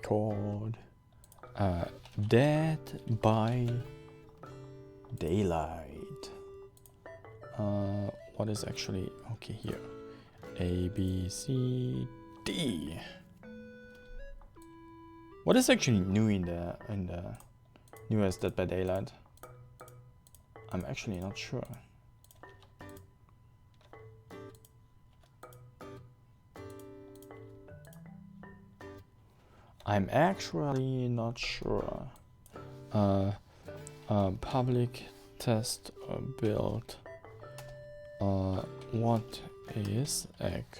called Dead by Daylight. What is actually okay here? A, B, C, D. What is actually new in the newest Dead by Daylight? I'm actually not sure. I'm actually not sure. Public test build. What is actually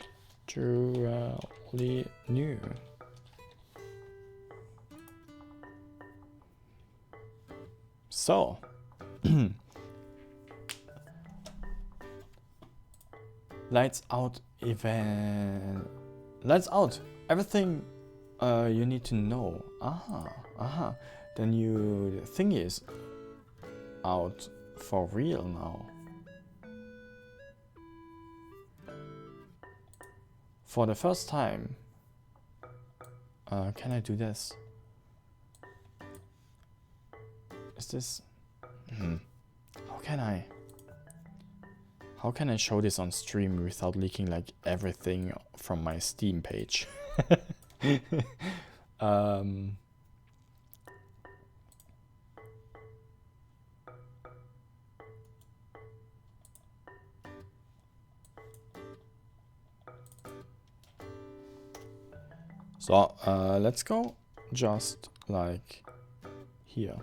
new? So, lights out event. Lights out. Everything you need to know. Aha. The new thing is out for real now. For the first time. Can I do this? Is this... How can I show this on stream without leaking like everything from my Steam page? So let's go just like here.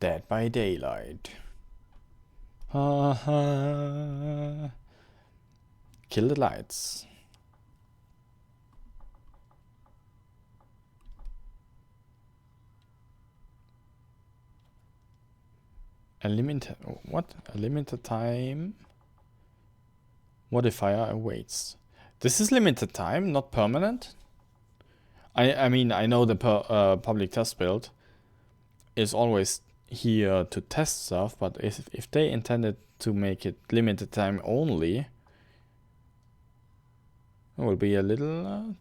Dead by Daylight. Kill the lights. A limited time modifier awaits. This is limited time, not permanent. I mean, I know the public test build is always here to test stuff, but if they intended to make it limited time only, it will be a little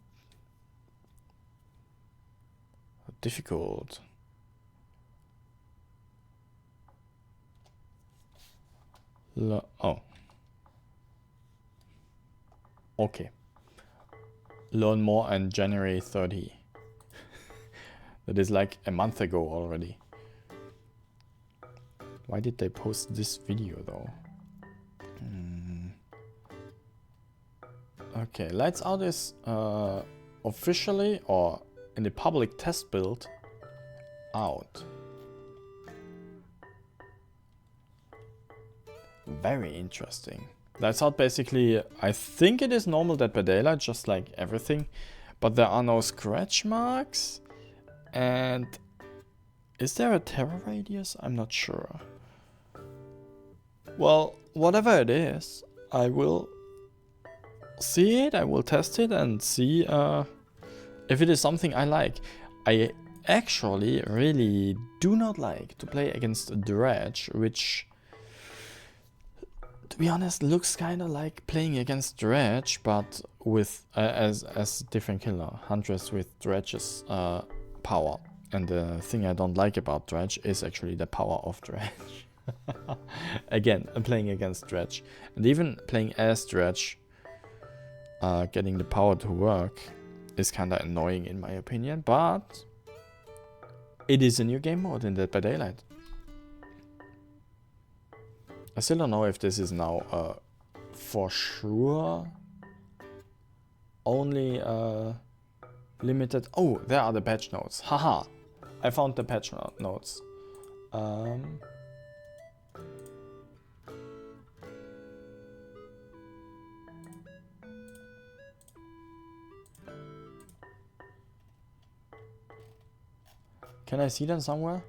difficult. Oh. Okay. Learn more on January 30. That is like a month ago already. Why did they post this video though? Okay, Lights Out is officially or in the public test build out. Very interesting. Lights Out basically, I think it is normal Dead by Daylight, just like everything, but there are no scratch marks. And is there a terror radius? I'm not sure. Well, whatever it is, I will see it, I will test it and see if it is something I like. I actually really do not like to play against Dredge, which, to be honest, looks kind of like playing against Dredge, but with as different killer. Huntress with Dredge's power. And the thing I don't like about Dredge is actually the power of Dredge. Again, I'm playing against Dredge. And even playing as Dredge, getting the power to work is kind of annoying in my opinion, but it is a new game mode in Dead by Daylight. I still don't know if this is now for sure only limited. Oh, there are the patch notes. Haha, I found the patch notes. Can I see them somewhere?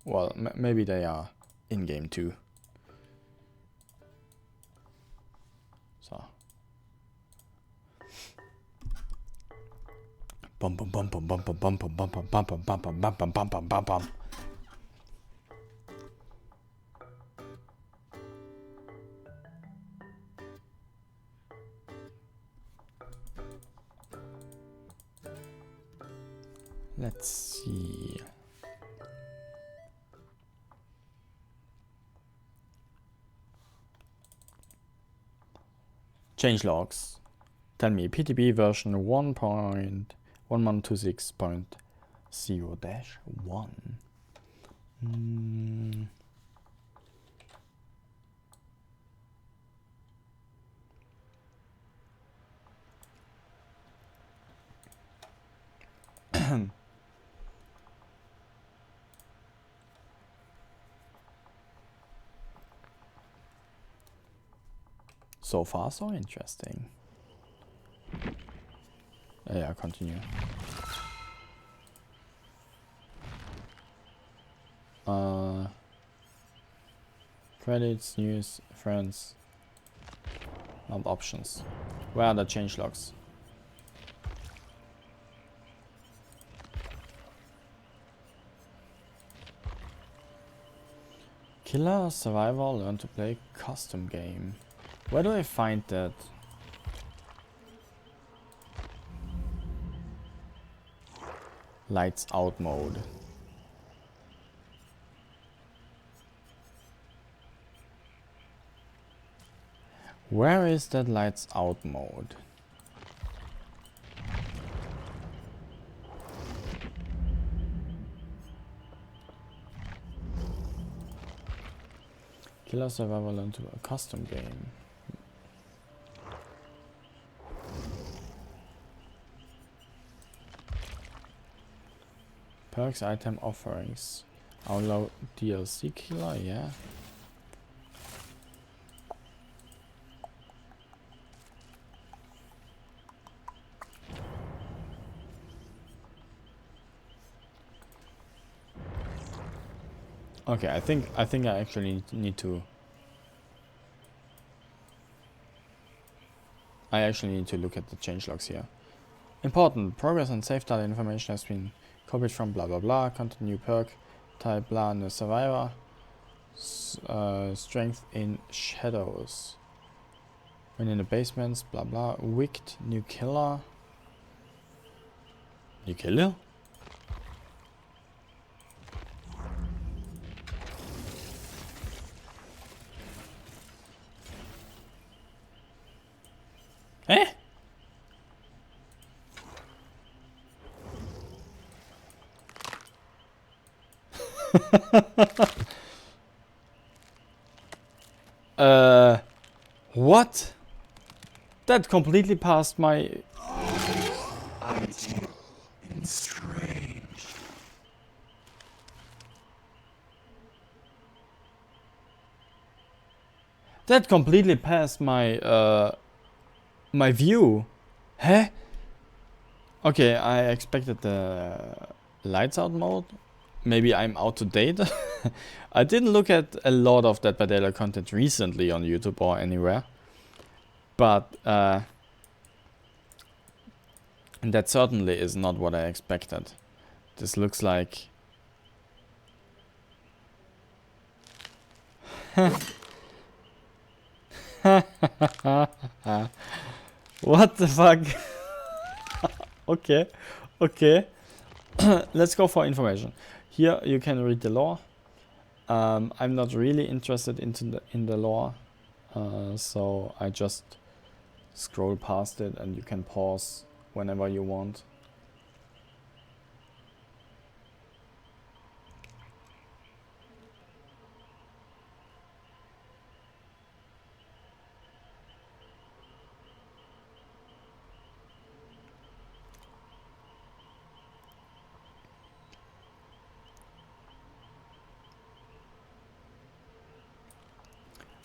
Well, maybe they are in game too. So Bum bum bum bum bum bum bum bum bum bum bum bum bum bum bum bum bum bum bum. Let's see. Changelogs. Tell me, PTB version 1.1126.0-1. So far, so interesting. Yeah, continue. Credits, news, friends, not options. Where are the changelogs? Killer, survival, learn to play custom game. Where do I find that? Lights out mode. Where is that lights out mode? Killer, survival, learn to play custom game. Perks, item offerings. Outlaw DLC killer, yeah. Okay, I think I actually need to. I actually need to look at the changelogs here. Important progress and save data information has been copied from blah blah blah. Content new perk type blah no survivor. Strength in shadows. When in the basements blah blah. Wicked new killer. New killer? Eh? What? That completely passed my. Strange. That completely passed my my view. Huh? Okay, I expected the lights out mode. Maybe I'm out to date. I didn't look at a lot of that Padela content recently on YouTube or anywhere. But that certainly is not what I expected. This looks like... What the fuck? Okay, okay. Let's go for information. Here you can read the lore. I'm not really interested in the lore, so I just scroll past it, and you can pause whenever you want.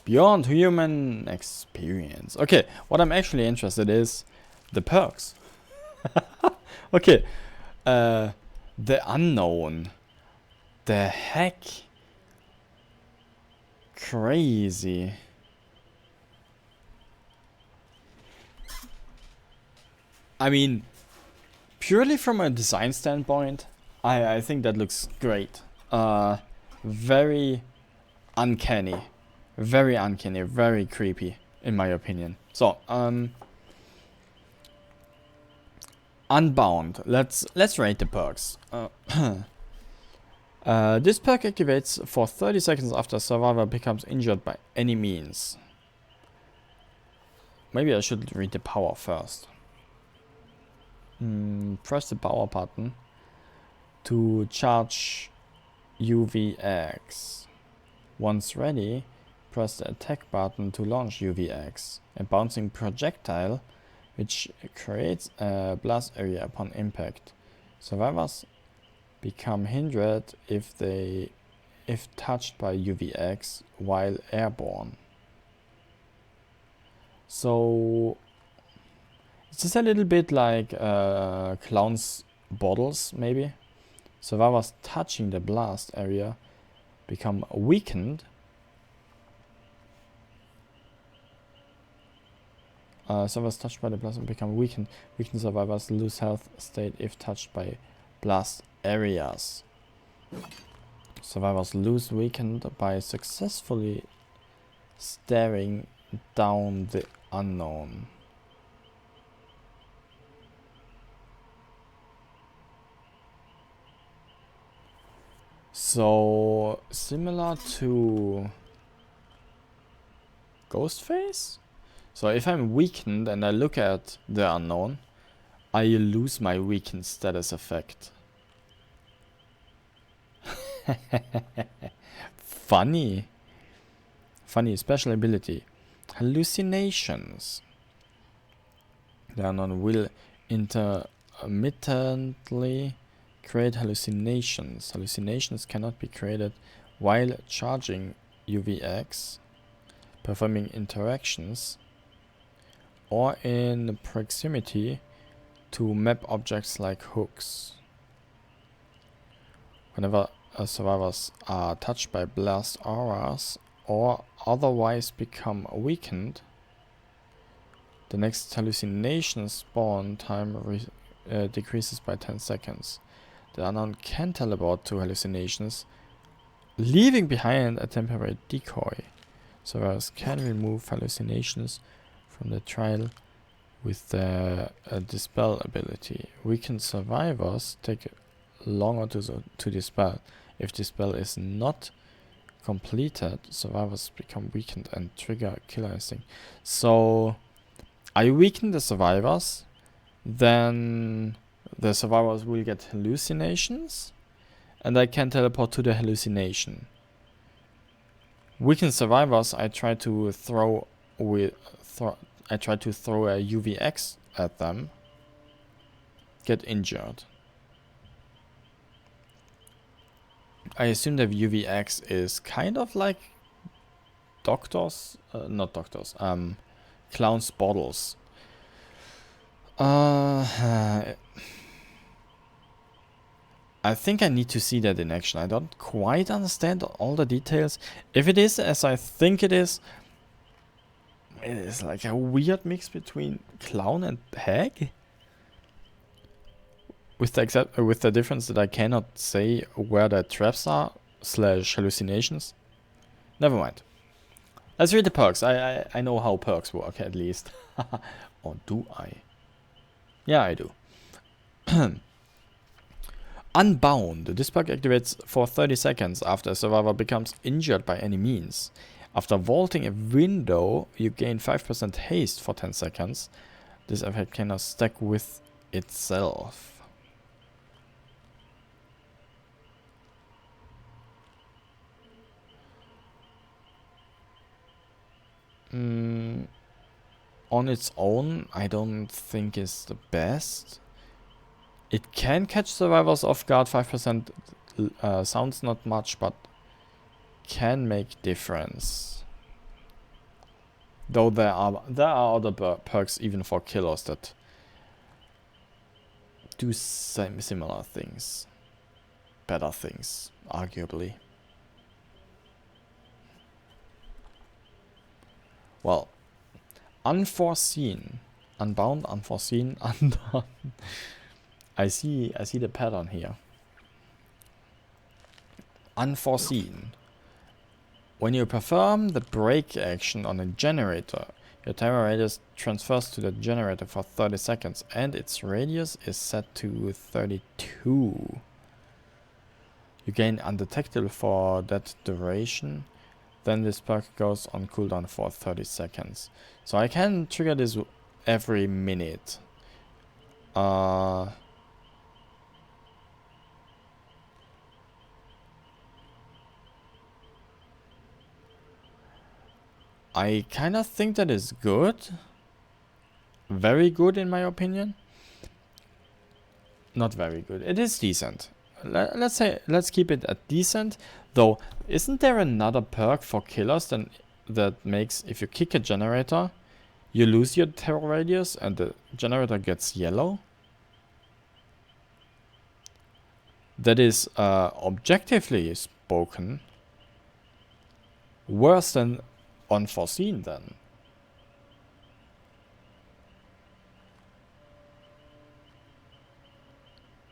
Beyond human experience. Okay, what I'm actually interested is the perks. Okay, the unknown. The heck? Crazy. I mean, Purely from a design standpoint, I think that looks great. Very uncanny. Very uncanny, very creepy, in my opinion. So, Unbound. Let's rate the perks. This perk activates for 30 seconds after a survivor becomes injured by any means. Maybe I should read the power first. Press the power button to charge UVX. Once ready, press the attack button to launch UVX, a bouncing projectile which creates a blast area upon impact. Survivors become hindered if touched by UVX while airborne. So it's just a little bit like clown's bottles, maybe. Survivors touching the blast area become weakened. Survivors touched by the blast become weakened. Weakened survivors lose health state if touched by blast areas. Survivors lose weakened by successfully staring down the unknown. So similar to Ghostface? So if I'm weakened and I look at the unknown, I lose my weakened status effect. Funny. Funny special ability. Hallucinations. The unknown will intermittently create hallucinations. Hallucinations cannot be created while charging UVX, performing interactions, or in proximity to map objects like hooks. Whenever survivors are touched by blast auras or otherwise become weakened, the next hallucination spawn time decreases by 10 seconds. The unknown can teleport to hallucinations, leaving behind a temporary decoy. Survivors can remove hallucinations from the trial with the dispel ability. Weakened survivors take longer to dispel. If dispel is not completed, survivors become weakened and trigger killer instinct. So I weaken the survivors, then the survivors will get hallucinations, and I can teleport to the hallucination. Weakened survivors, I try to throw a UVX at them, get injured. I assume that UVX is kind of like not doctors, clown's bottles. I think I need to see that in action. I don't quite understand all the details. If it is as I think it is like a weird mix between clown and hag. With the difference that I cannot say where the traps are / hallucinations. Never mind. Let's read the perks. I know how perks work at least. Or do I? Yeah, I do. Unbound. This perk activates for 30 seconds after a survivor becomes injured by any means. After vaulting a window, you gain 5% haste for 10 seconds. This effect cannot stack with itself. On its own, I don't think is the best. It can catch survivors off guard. 5% sounds not much, but can make difference. Though there are other perks even for killers that do similar things. Better things, arguably. Well, unforeseen. Unbound, unforeseen, undone. I see the pattern here. Unforeseen. When you perform the brake action on a generator, your timer radius transfers to the generator for 30 seconds and its radius is set to 32. You gain undetectable for that duration. Then this perk goes on cooldown for 30 seconds. So I can trigger this every minute. I kind of think that is good. Very good in my opinion. Not very good. It is decent. Let's keep it at decent. Though, isn't there another perk for killers that makes, if you kick a generator, you lose your terror radius and the generator gets yellow? That is, objectively spoken, worse than unforeseen then.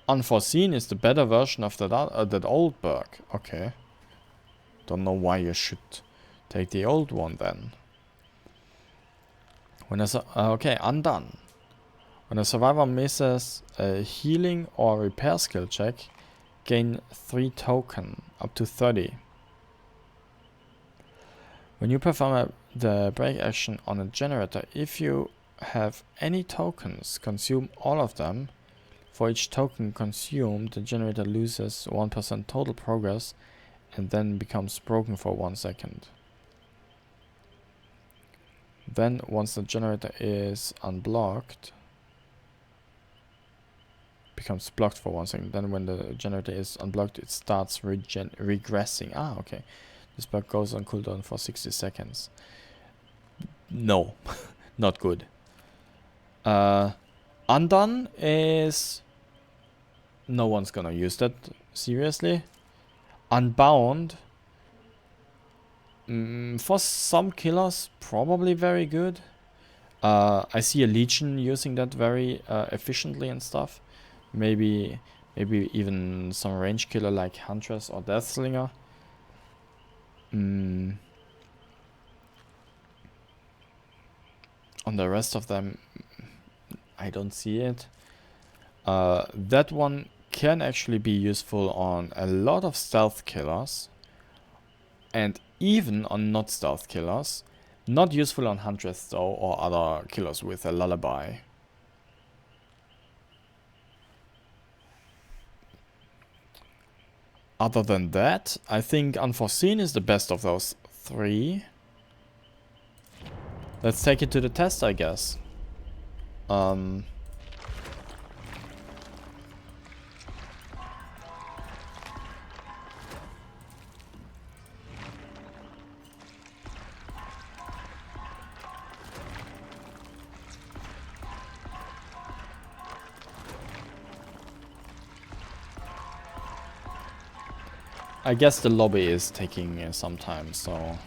Unforeseen is the better version of that old perk. Okay. Don't know why you should take the old one then. When okay, undone. When a survivor misses a healing or repair skill check, gain 3 token, up to 30. When you perform the break action on a generator, if you have any tokens, consume all of them. For each token consumed, the generator loses 1% total progress and then becomes broken for 1 second. Then, once the generator is unblocked, becomes blocked for 1 second. Then when the generator is unblocked, it starts regressing. Ah, okay. This bug goes on cooldown for 60 seconds. No, not good. Undone is... no one's gonna use that seriously. Unbound, for some killers, probably very good. I see a Legion using that very efficiently and stuff. Maybe even some range killer like Huntress or Deathslinger. On the rest of them, I don't see it. That one can actually be useful on a lot of stealth killers. And even on not stealth killers. Not useful on Huntress though, or other killers with a lullaby. Other than that, I think Unforeseen is the best of those 3. Let's take it to the test, I guess. I guess the lobby is taking some time, so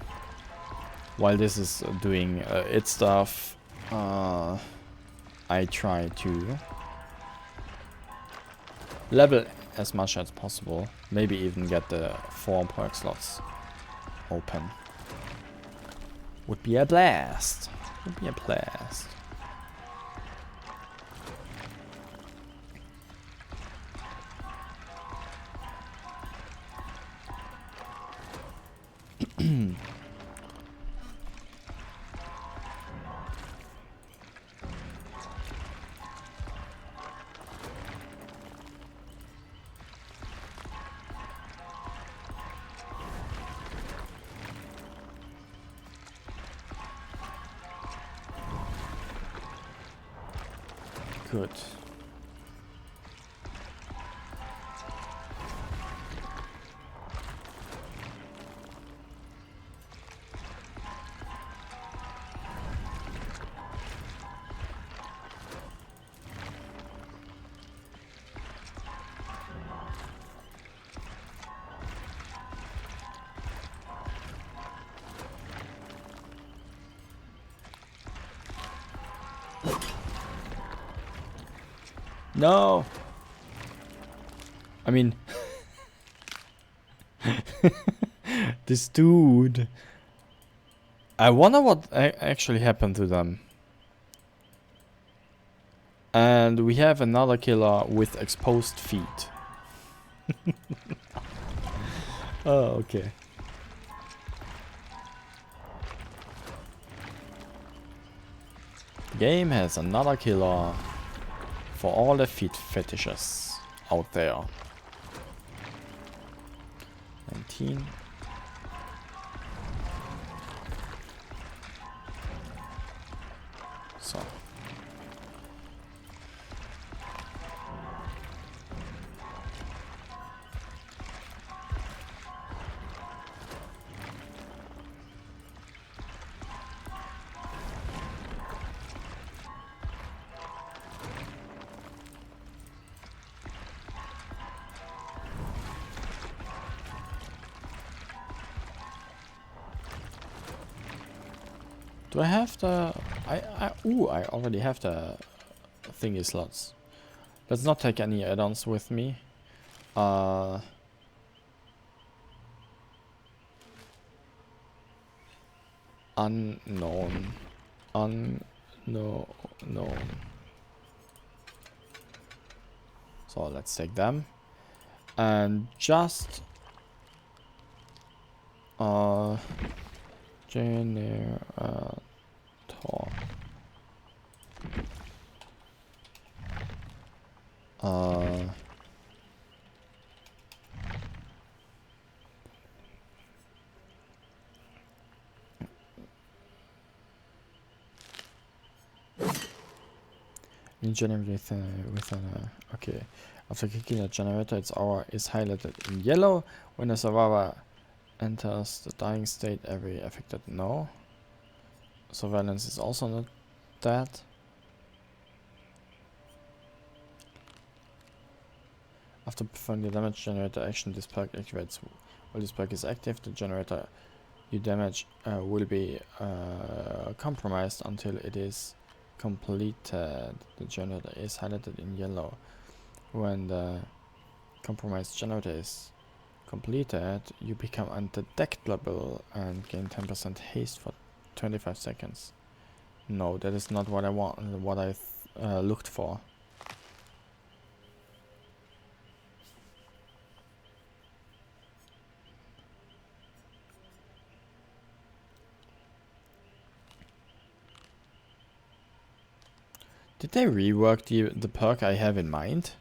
while this is doing its stuff, I try to level as much as possible. Maybe even get the 4 perk slots open. Would be a blast. Would be a blast. Good. No! I mean, this dude. I wonder what actually happened to them. And we have another killer with exposed feet. Oh, okay. The game has another killer for all the feet fetishes out there. 19. So. Do I have the... I already have the thingy slots. Let's not take any add-ons with me. Unknown. Unknown. So let's take them. And just... generator. In general okay. After kicking a generator, its aura is highlighted in yellow. When a survivor enters the dying state, every affected no. Surveillance is also not that. After performing the damage generator action, this perk activates. While this perk is active, the generator you damage will be compromised until it is completed. The generator is highlighted in yellow. When the compromised generator is completed, you become undetectable and gain 10% haste for 25 seconds. No, that is not what I want. What I looked for. Did they rework the perk I have in mind?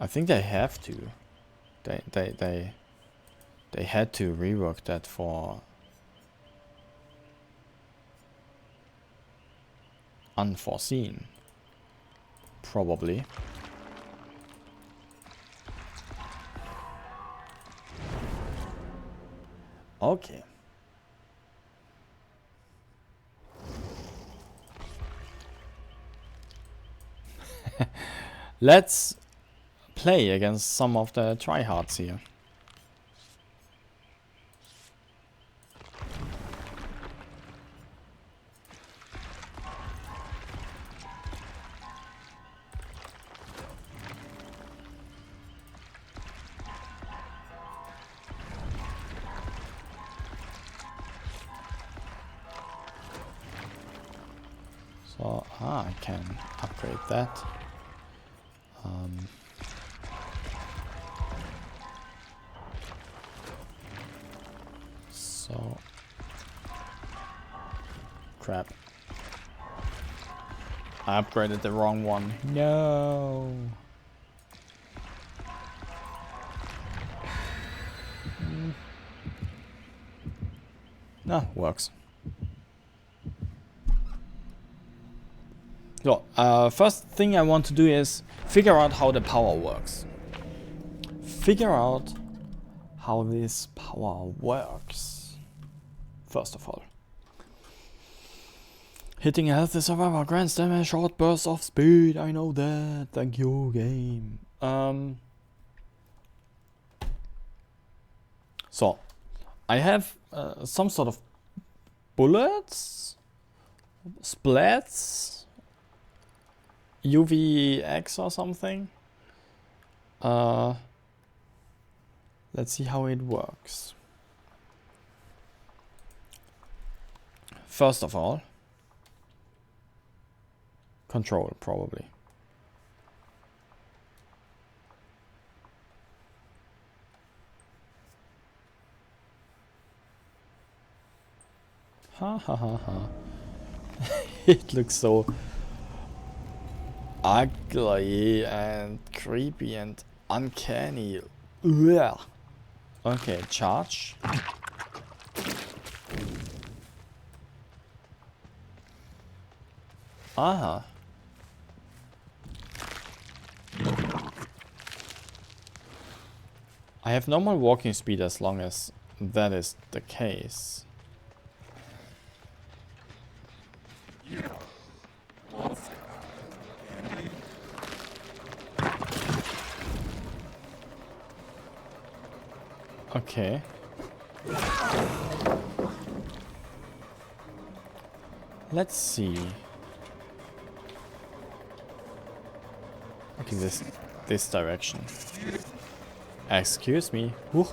I think they have to. They had to rework that for unforeseen. Probably. Okay. Let's play against some of the tryhards here. So, I can upgrade that. So, crap. I upgraded the wrong one. No. No, works. So, first thing I want to do is figure out how the power works. Figure out how this power works. First of all. Hitting a healthy survivor grants them a short burst of speed. I know that. Thank you, game. So, I have some sort of bullets. Splats? UVX or something? Let's see how it works. First of all, control probably. Ha ha ha ha. It looks so ugly and creepy and uncanny. Ugh. Okay, charge. Aha. I have normal walking speed as long as that is the case. Okay. Let's see. Okay, this direction. Excuse me. Whew.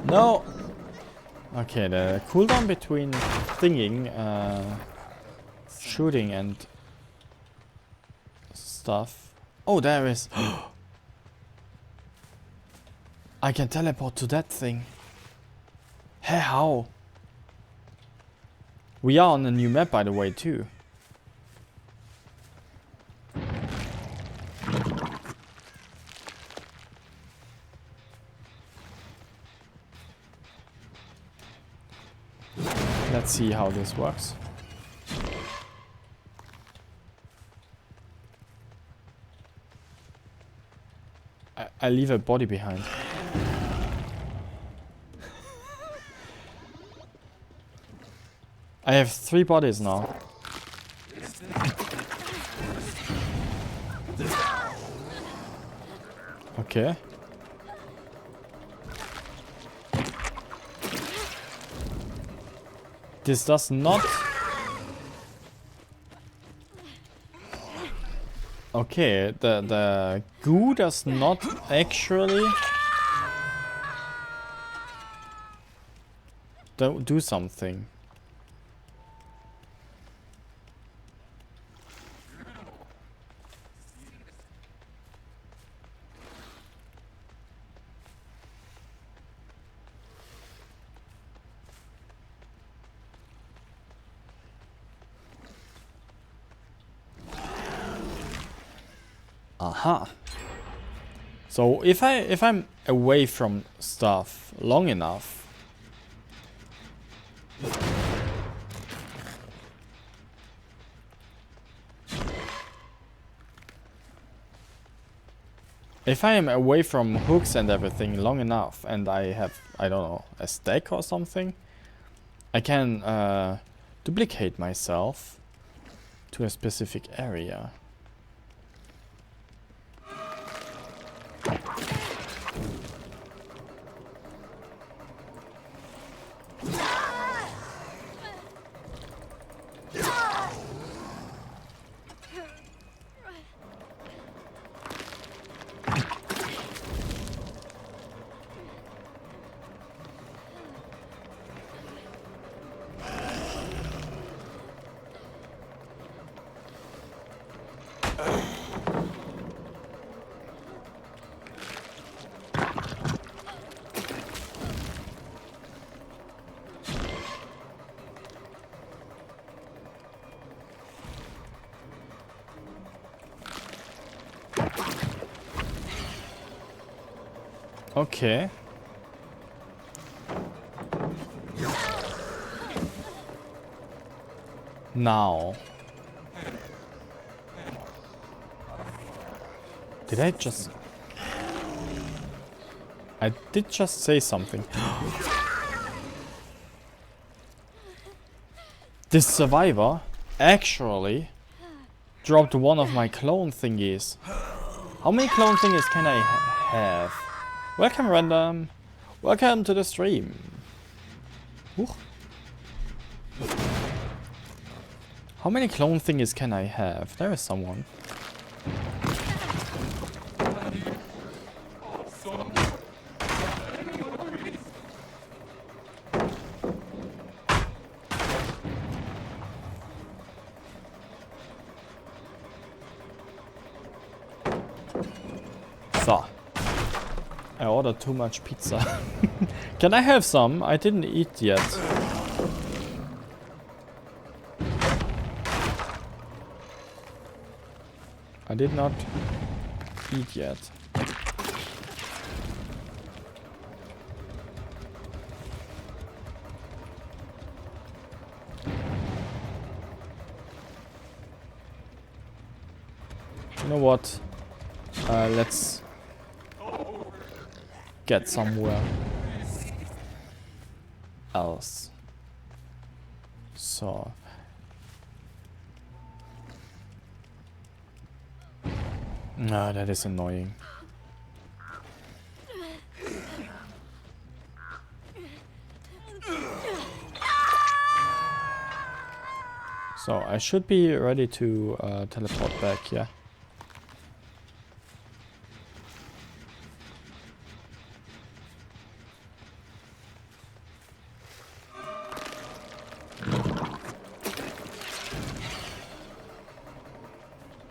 No. Okay, the cooldown between thinking, shooting and stuff. Oh, there is. I can teleport to that thing. Hey, how? We are on a new map, by the way, too. Let's see how this works. I leave a body behind. I have 3 bodies now. Okay. This does not... Okay, the goo does not actually... do something. Aha. So if I'm away from stuff long enough, if I am away from hooks and everything long enough, and I have, I don't know, a stack or something, I can duplicate myself to a specific area. Okay. Now. Did I just... I did just say something. This survivor actually dropped one of my clone thingies. How many clone thingies can I have? Welcome, random. Welcome to the stream. Ooh. How many clone thingies can I have? There is someone. So. I ordered too much pizza. Can I have some? I didn't eat yet. I did not eat yet. You know what? Let's get somewhere else. So. No, that is annoying. So I should be ready to teleport back, yeah.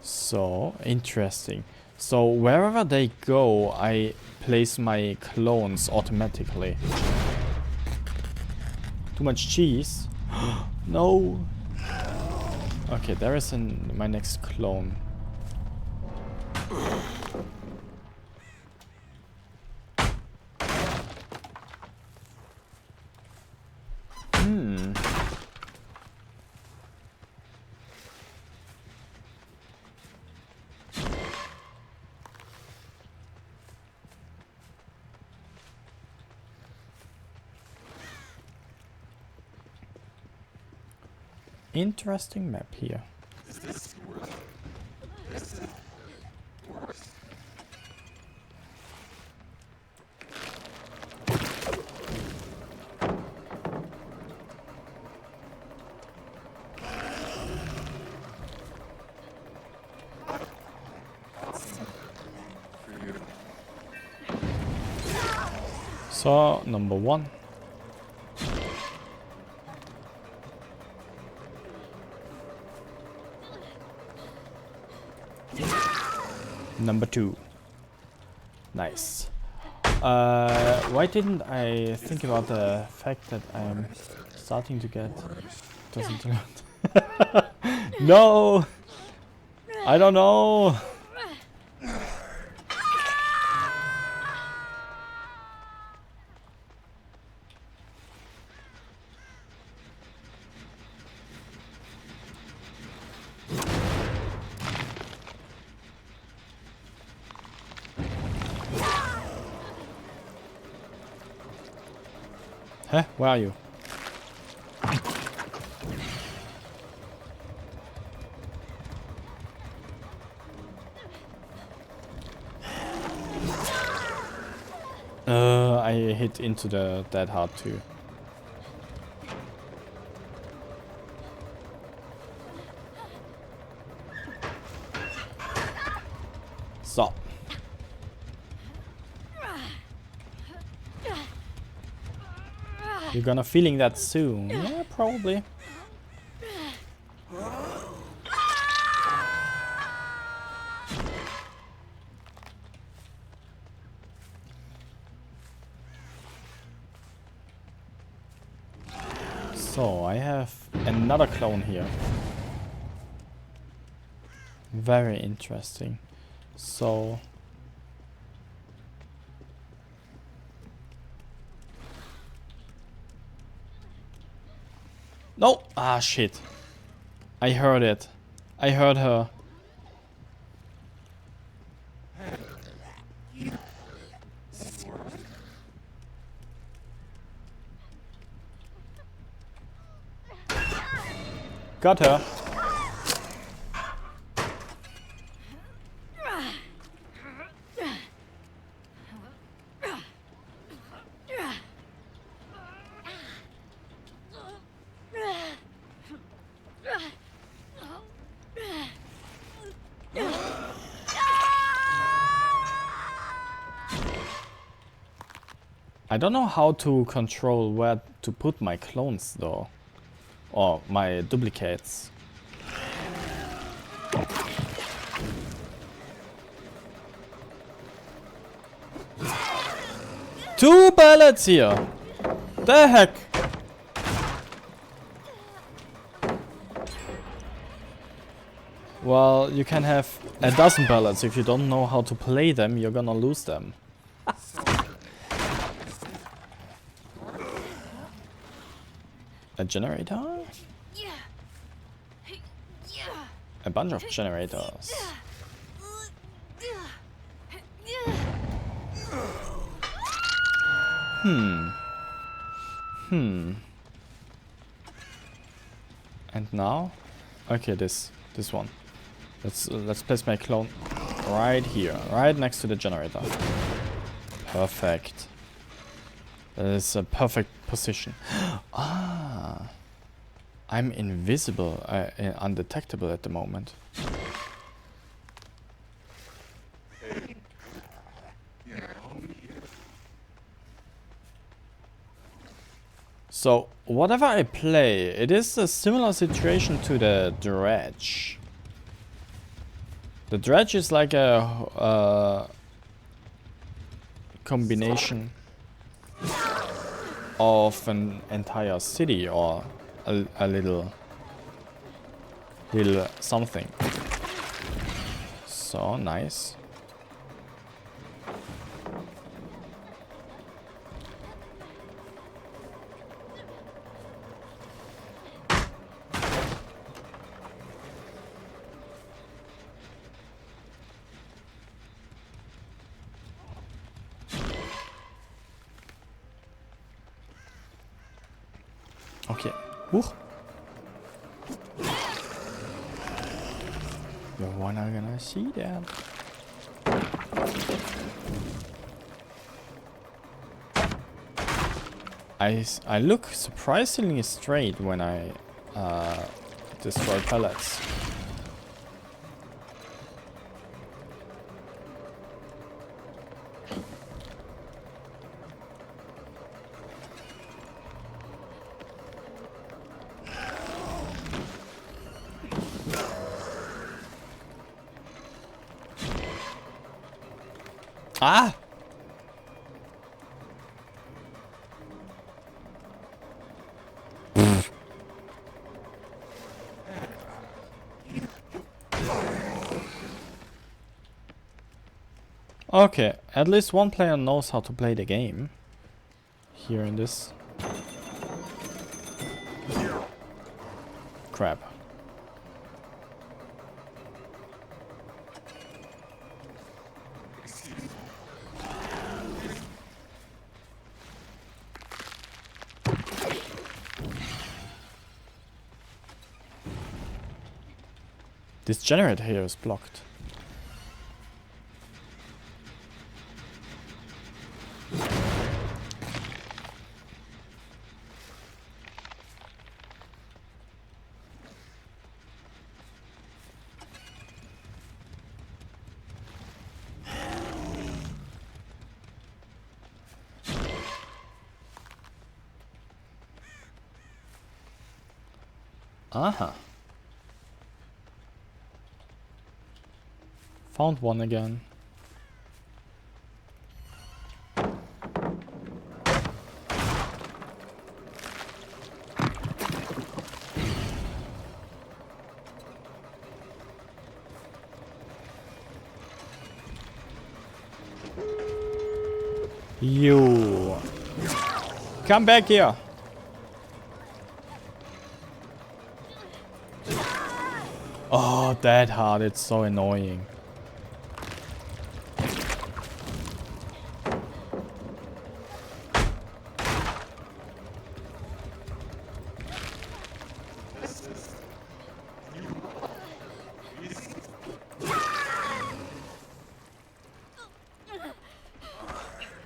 So, interesting. So, wherever they go, I place my clones automatically. Too much cheese? No! Okay, there is my next clone. Interesting map here. So, number one. Number two. Nice. Why didn't I think about the fact that I'm starting to get... Doesn't No! I don't know! Huh? Where are you? I hit into that hard too. So. You're gonna feeling that soon. Yeah, probably. So, I have another clone here. Very interesting. So... No! Ah, shit. I heard it. I heard her. Got her. I don't know how to control where to put my clones though. Or my duplicates. Two bullets here! The heck! Well, you can have a dozen bullets. If you don't know how to play them, you're gonna lose them. A generator? A bunch of generators. And now? Okay, this one. Let's place my clone right here, right next to the generator. Perfect. That is a perfect position. Ah, I'm invisible, undetectable at the moment. So, whatever I play, it is a similar situation to the dredge. The dredge is like a combination of an entire city or a little something. So nice. Okay. Huch. You're not gonna see that. I look surprisingly straight when I destroy pellets. Ah! Okay, at least one player knows how to play the game. Here in this. Crap. This generator here is blocked. Aha. Found one again. You come back here. Oh, that hard. It's so annoying.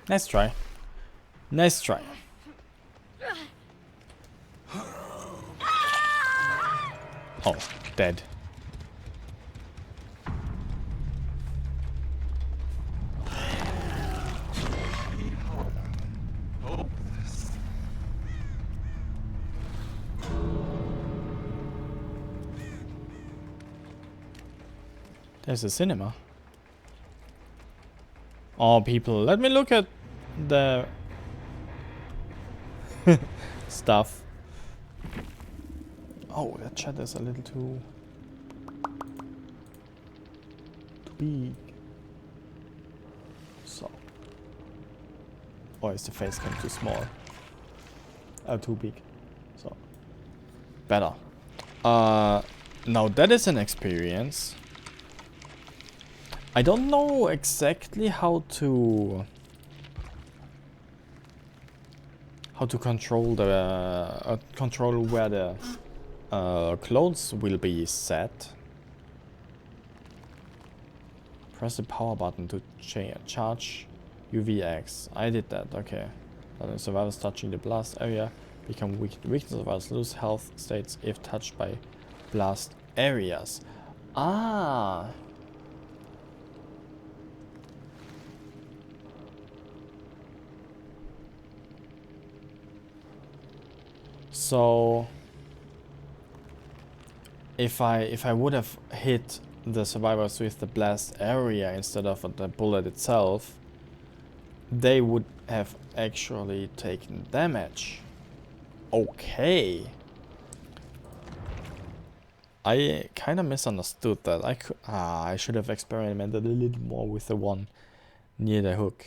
Nice try. Nice try. Oh, dead. There's a cinema. Oh, people, let me look at the stuff. Oh, that chat is a little too big. So. Or is the face cam too small? Too big. So. Better. Now that is an experience. I don't know exactly how to control the control where the clothes will be set. Press the power button to charge UVX. I did that. Okay. Survivors touching the blast area become weak. Weak survivors lose health states if touched by blast areas. Ah. So if I would have hit the survivors with the blast area instead of the bullet itself, they would have actually taken damage. Okay. I kind of misunderstood that. I should have experimented a little more with the one near the hook.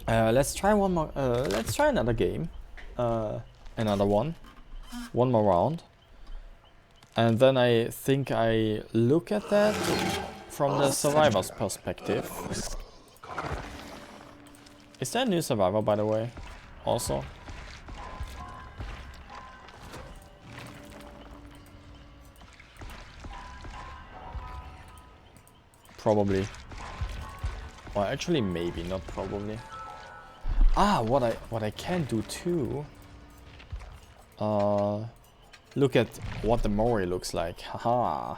Let's try one more. Let's try another game. Another one. One more round. And then I think I look at that from the survivor's perspective. Is there a new survivor, by the way? Also? Probably. Well, actually, maybe, not probably. Ah, what I can do too. Look at what the Mori looks like. Haha.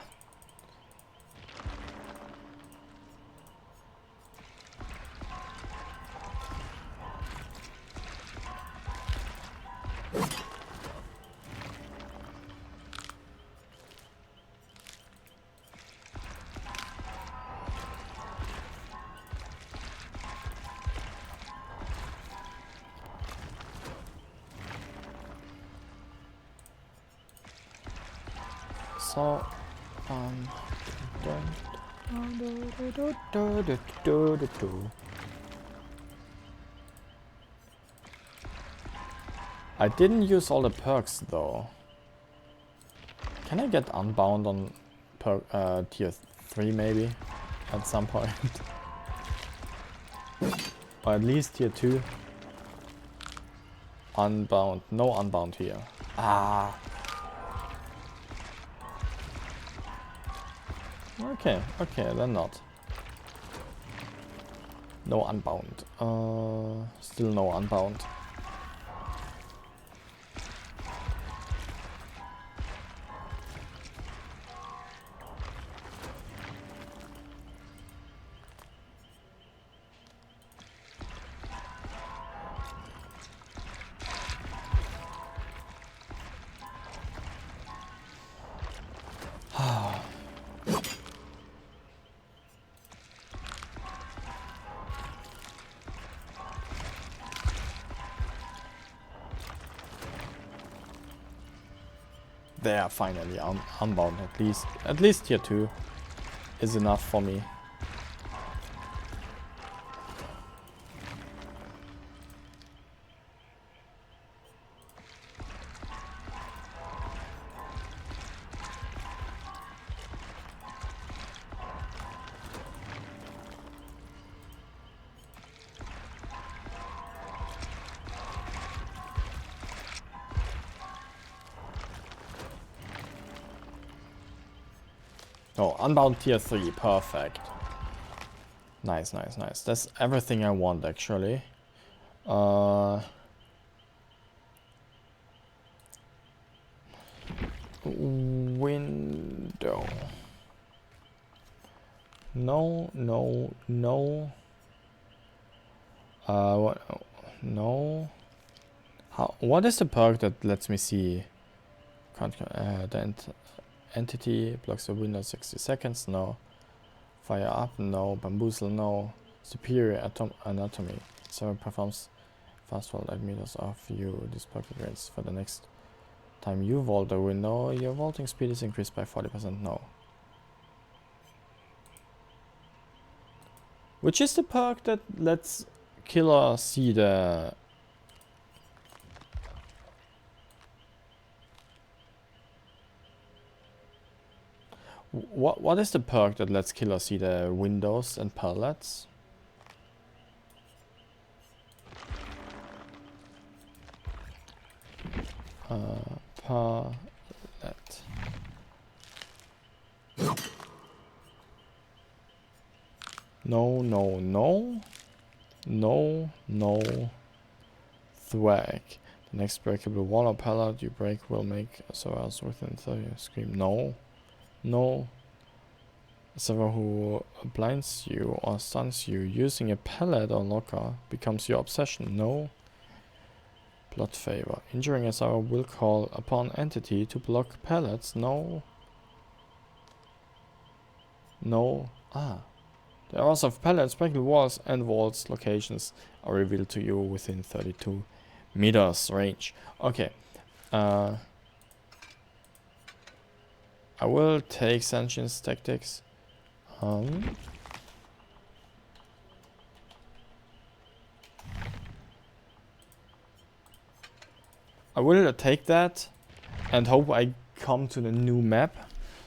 So, I didn't use all the perks though. Can I get unbound on tier 3 maybe at some point? Or at least tier 2. Unbound, no unbound here. Ah. Okay, then not. No unbound. Still no unbound. They are finally unbound at least. At least tier 2 is enough for me. Oh, unbound tier 3, perfect. Nice. That's everything I want actually. Window. No. What? No. What is the perk that lets me see? Entity blocks the window 60 seconds, no. Fire up, no. Bamboozle, no. Superior anatomy. Server performs fast fall at meters off you. This pocket rates for the next time you vault a window. Your vaulting speed is increased by 40%, no. Which is the perk that lets killer see the... What is the perk that lets killer see the windows and pallets? Pallet. No, no, no. No, no. Thwack. The next breakable wall or pallet you break will make someone else within 30 scream. No. No. Someone who blinds you or stuns you using a pallet or locker becomes your obsession. No. Plot favor. Injuring a server will call upon entity to block pallets. No. No. Ah. The hours of pallets, breakable walls, and vaults locations are revealed to you within 32 meters range. Okay. I will take Sentience Tactics. I will take that and hope I come to the new map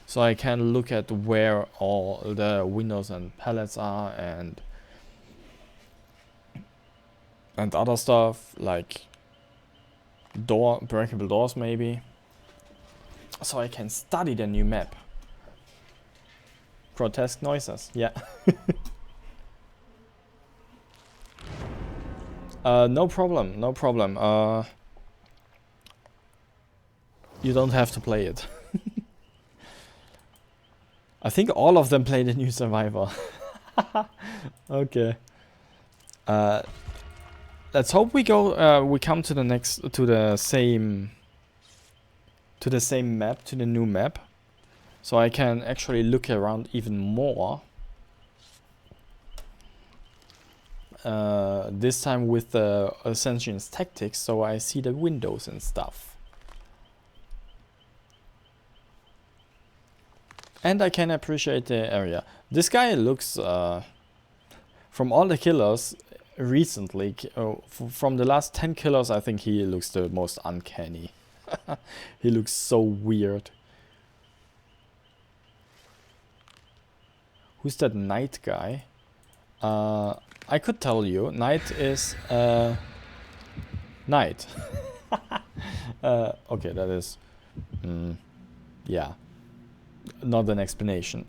so I can look at where all the windows and pallets are and other stuff like breakable doors maybe, so I can study the new map. Grotesque noises, yeah. No problem, no problem. You don't have to play it. I think all of them play the new Survivor. Okay. Let's hope we go. We come to the next, to the same map, to the new map, so I can actually look around even more. This time with the Sentience Tactics, so I see the windows and stuff. And I can appreciate the area. This guy looks, from all the killers recently, from the last 10 killers, I think he looks the most uncanny. He looks so weird. Who's that Knight guy? I could tell you. Knight is Knight. Okay, that is... yeah. Not an explanation.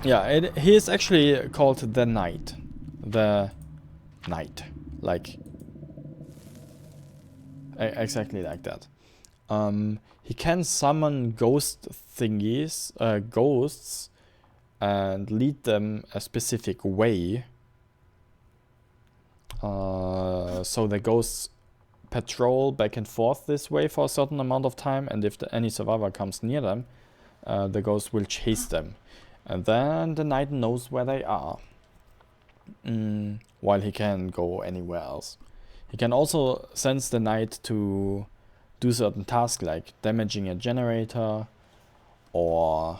Yeah, he is actually called the Knight. The Knight. Like... exactly like that. He can summon ghost thingies, ghosts, and lead them a specific way. So the ghosts patrol back and forth this way for a certain amount of time, and if any survivor comes near them, the ghost will chase them. And then the Knight knows where they are. While he can go anywhere else. He can also sense the Knight to do certain tasks like damaging a generator or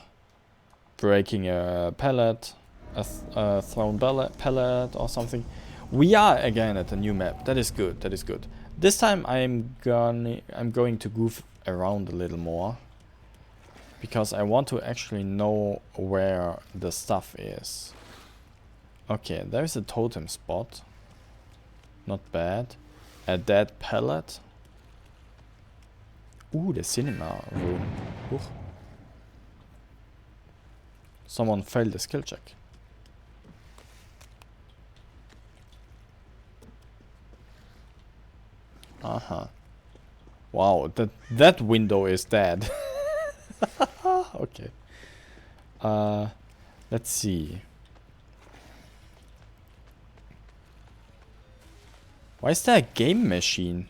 breaking a pallet, a thrown pallet or something. We are again at a new map. That is good. That is good. This time I'm going to goof around a little more because I want to actually know where the stuff is. Okay, there's a totem spot. Not bad. A dead pallet. Ooh, the cinema room. Ooh. Someone failed the skill check. Wow, that window is dead. Okay. Let's see. Why is there a game machine?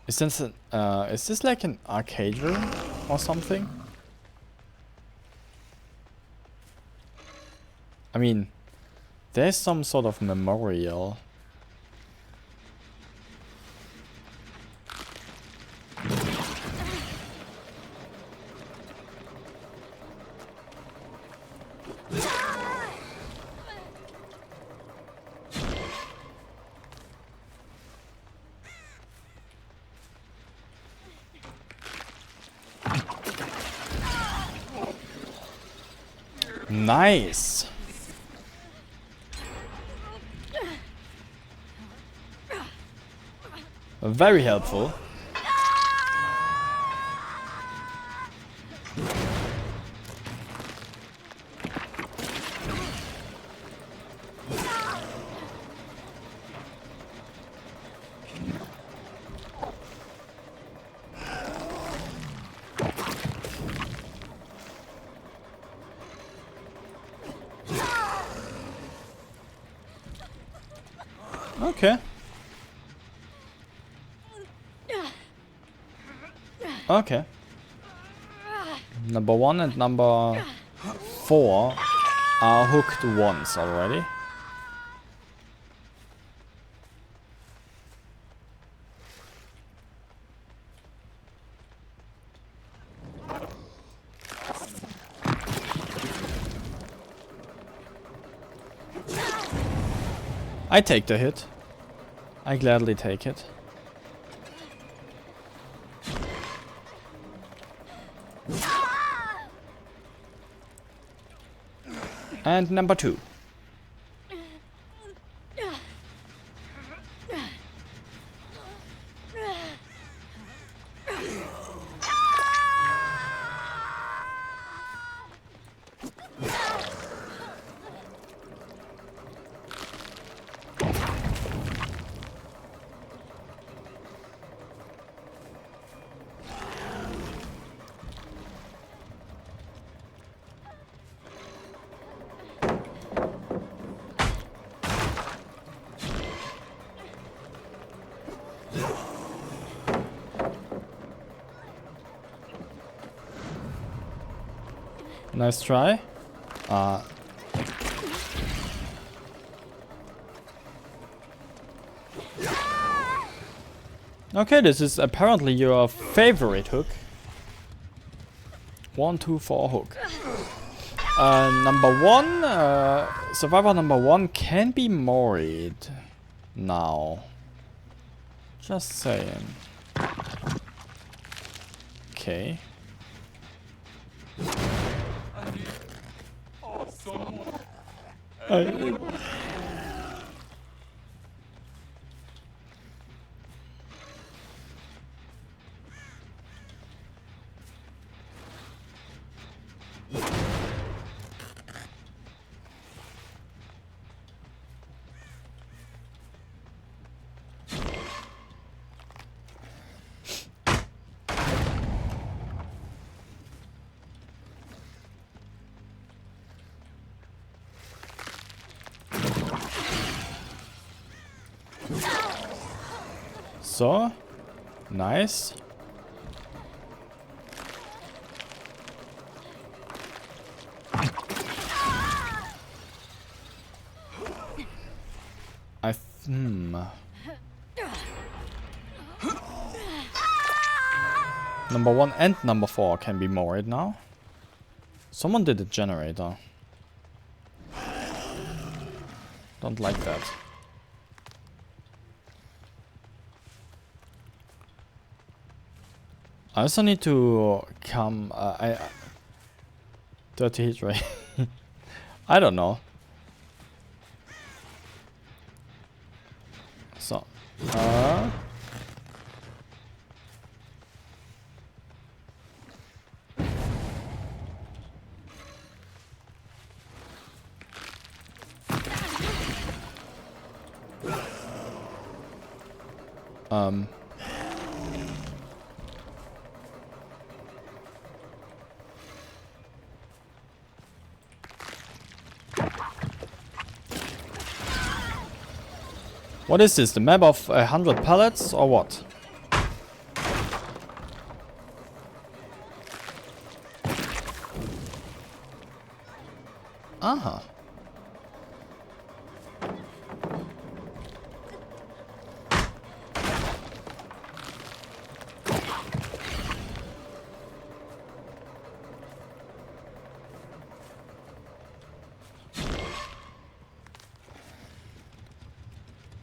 Is this like an arcade room or something? I mean, there's some sort of memorial. Nice. Very helpful. Okay. Okay. Number 1 and number 4 are hooked once already. I take the hit. I gladly take it. And number 2. Nice try. Okay, this is apparently your favorite hook. 1, 2, 4 hook. Number 1, survivor number 1 can be moried now. Just saying. Okay. So, nice. Number 1 and number 4 can be moried now. Someone did a generator. Don't like that. I also need to come. Dirty hit rate. I don't know. So. What is this? The map of 100 pallets or what? Uh-huh.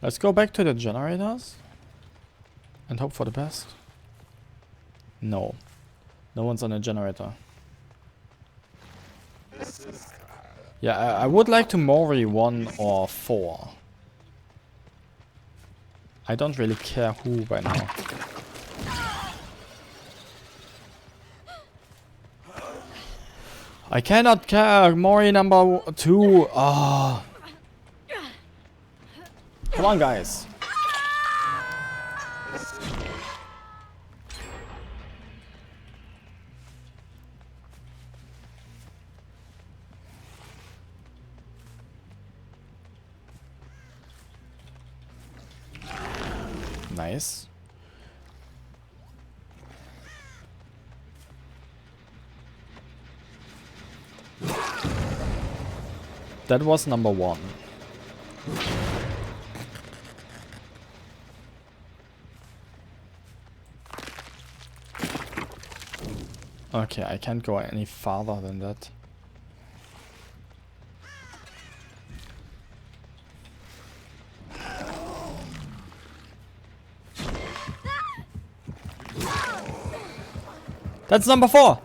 Let's go back to the generators and hope for the best. No. No one's on a generator. Yeah, I would like to Mori 1 or 4. I don't really care who by now. I cannot care. Mori number 2. Ah. Come on, guys. Nice. That was number 1. Okay, I can't go any farther than that. That's number 4.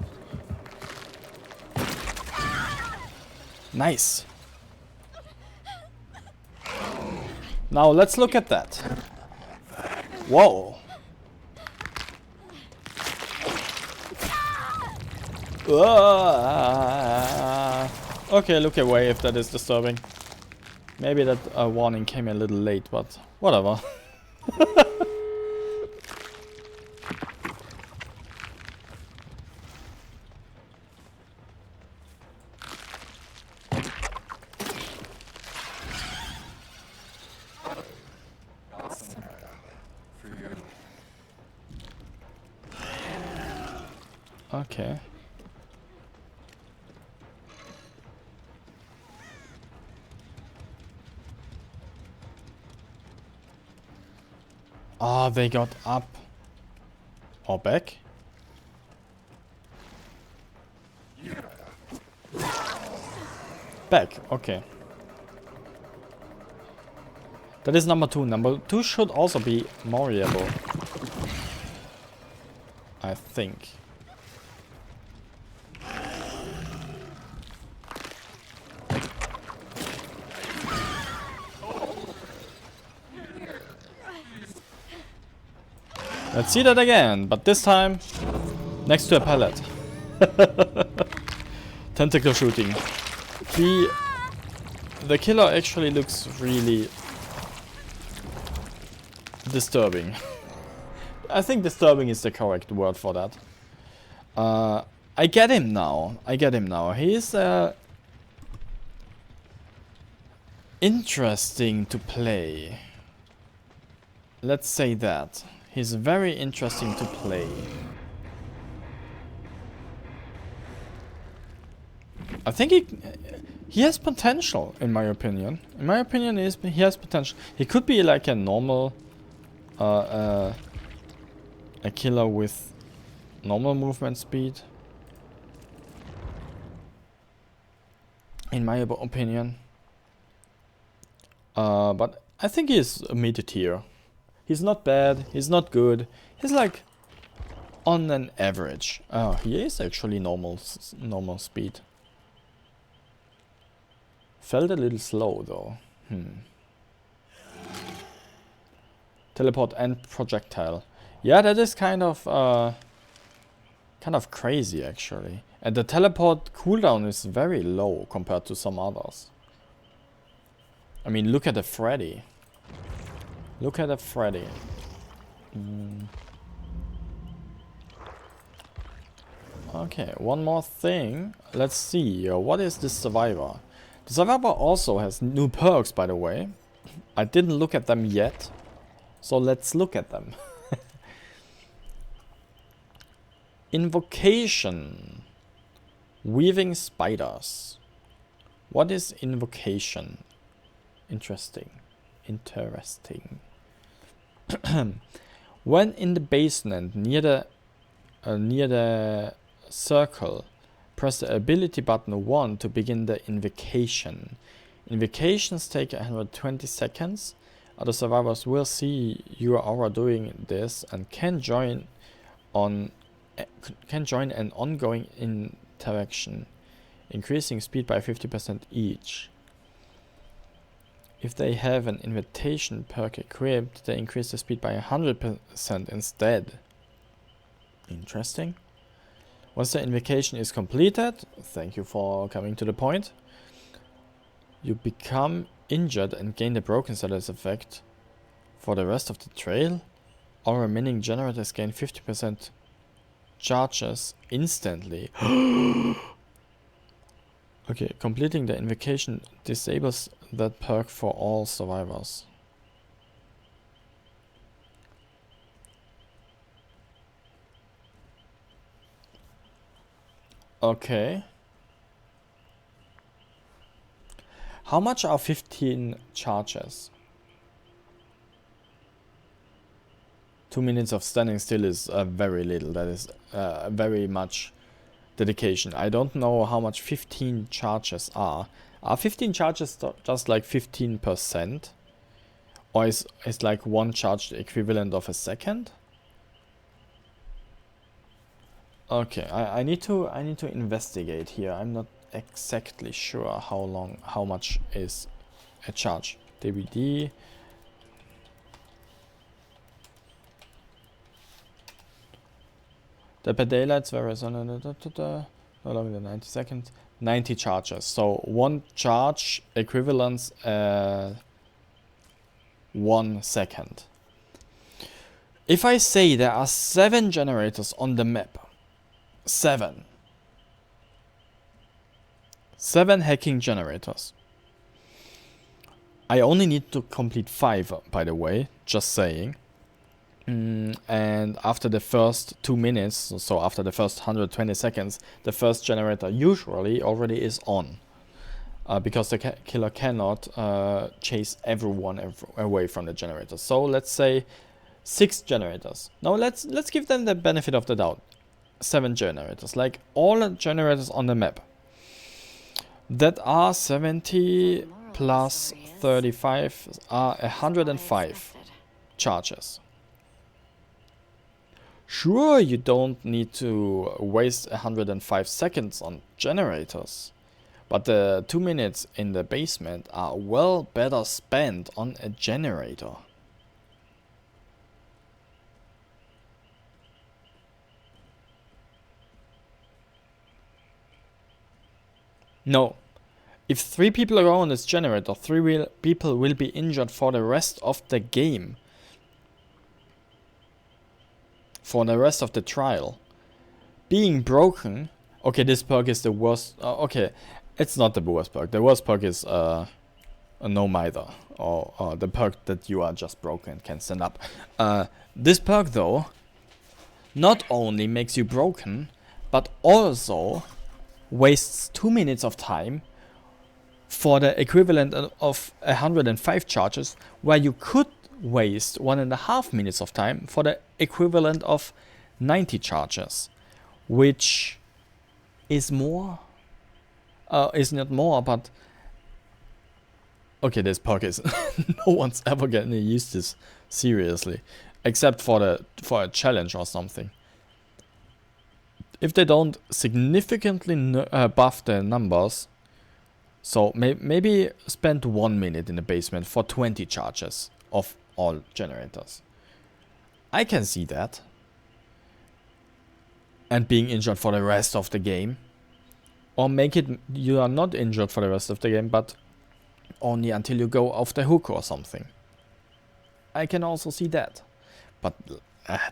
Nice. Now let's look at that. Whoa. Okay, look away if that is disturbing. Maybe that warning came a little late, but whatever. Okay. Oh, they got up. Or back? Back, okay. That is number 2. Number 2 should also be Moriable. I think. Let's see that again, but this time next to a pallet. Tentacle shooting. The killer actually looks really disturbing. I think disturbing is the correct word for that. I get him now. He is interesting to play. Let's say that. He's very interesting to play. I think he has potential, in my opinion. In my opinion, he has potential. He could be like a normal a killer with normal movement speed. In my opinion. But I think he's a mid tier. He's not bad, he's not good. He's like on an average. Oh, he is actually normal speed. Felt a little slow though. Teleport and projectile. Yeah, that is kind of crazy actually. And the teleport cooldown is very low compared to some others. I mean, look at the Freddy. Look at the Freddy. Okay, one more thing. Let's see. What is this Survivor? The Survivor also has new perks, by the way. I didn't look at them yet. So let's look at them. Invocation. Weaving spiders. What is invocation? Interesting. When in the basement near the circle, press the ability button 1 to begin the invocation. Invocations take 120 seconds. Other survivors will see your aura doing this and can join an ongoing interaction, increasing speed by 50% each. If they have an invitation perk equipped, they increase the speed by 100% instead. Interesting. Once the invocation is completed, thank you for coming to the point, you become injured and gain the broken status effect for the rest of the trail. All remaining generators gain 50% charges instantly. Okay, completing the invocation disables that perk for all survivors. Okay. How much are 15 charges? 2 minutes of standing still is very little. That is very much dedication. I don't know how much 15 charges are. Are 15 charges just like 15%? Or is like one charge the equivalent of a second? Okay, I need to investigate here. I'm not exactly sure how much is a charge. DVD. The per daylights varies on no longer than 90 seconds. 90 charges. So one charge equivalents 1 second. If I say there are 7 generators on the map, 7 hacking generators. I only need to complete 5, by the way, just saying. And after the first 2 minutes, so after the first 120 seconds, the first generator usually already is on. Because the killer cannot chase everyone away from the generator. So let's say 6 generators. Now let's give them the benefit of the doubt. 7 generators, like all generators on the map. That are 70 plus 35 are 105 charges. Sure, you don't need to waste 105 seconds on generators, but the 2 minutes in the basement are well better spent on a generator. No. If 3 people are on this generator, 3 people will be injured for the rest of the game. For the rest of the trial. Being broken. Okay, this perk is the worst. Okay, it's not the worst perk. The worst perk is a no mither. Or the perk that you are just broken and can stand up. This perk though, not only makes you broken, but also wastes 2 minutes of time for the equivalent of 105 charges, where you could waste 1.5 minutes of time for the equivalent of 90 charges, which is more, is not more, but okay, this perk is no one's ever gonna use this seriously, except for a challenge or something. If they don't significantly buff the numbers, so maybe spend 1 minute in the basement for 20 charges of all generators. I can see that. And being injured for the rest of the game. Or make it you are not injured for the rest of the game, but only until you go off the hook or something. I can also see that. But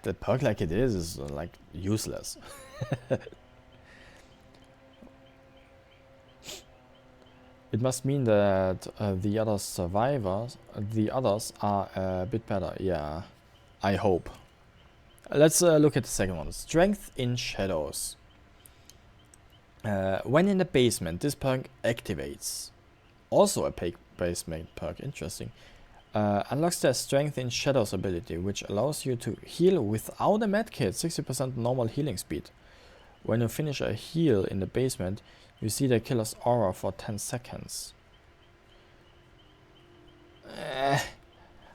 the perk like it is like useless. It must mean that the other survivors, the others are a bit better. Yeah, I hope. Let's look at the second one. Strength in shadows. When in the basement, this perk activates. Also a basement perk, interesting. Unlocks the Strength in Shadows ability, which allows you to heal without a medkit, 60% normal healing speed. When you finish a heal in the basement, you see the killer's aura for 10 seconds.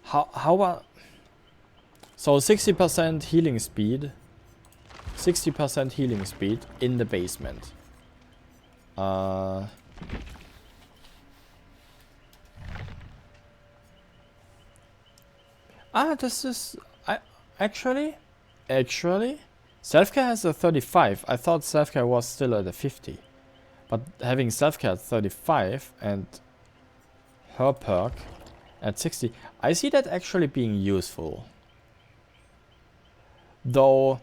How about... So 60% healing speed. 60% healing speed in the basement. This is... Actually, self-care has a 35. I thought self-care was still at a 50. But having self-care at 35 and her perk at 60, I see that actually being useful. Though,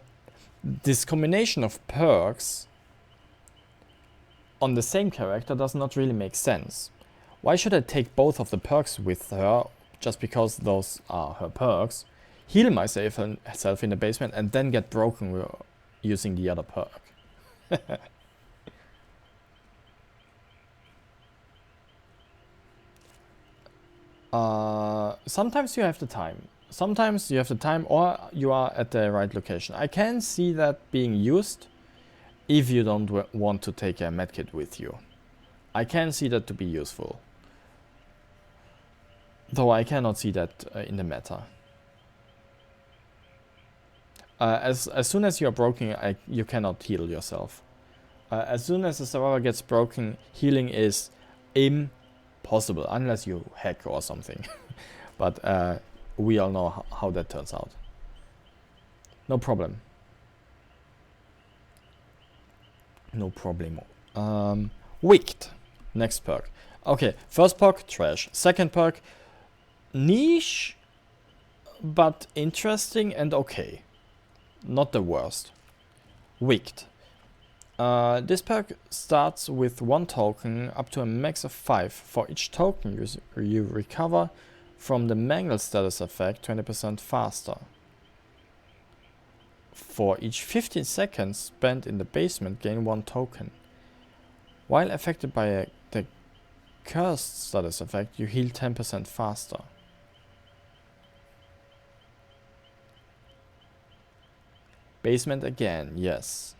this combination of perks on the same character does not really make sense. Why should I take both of the perks with her just because those are her perks, heal myself in the basement, and then get broken using the other perk? Sometimes you have the time. Sometimes you have the time or you are at the right location. I can see that being used if you don't want to take a medkit with you. I can see that to be useful. Though I cannot see that in the meta. As soon as you are broken, you cannot heal yourself. As soon as the survivor gets broken, healing is impossible, unless you hack or something. But we all know how that turns out. No problem. No problemo. Wicked. Next perk. Okay, first perk, trash. Second perk, niche, but interesting and okay. Not the worst. Wicked. This perk starts with 1 token up to a max of 5. For each token you recover from the Mangle status effect 20% faster. For each 15 seconds spent in the basement, gain 1 token. While affected by the cursed status effect, you heal 10% faster. Basement again, yes.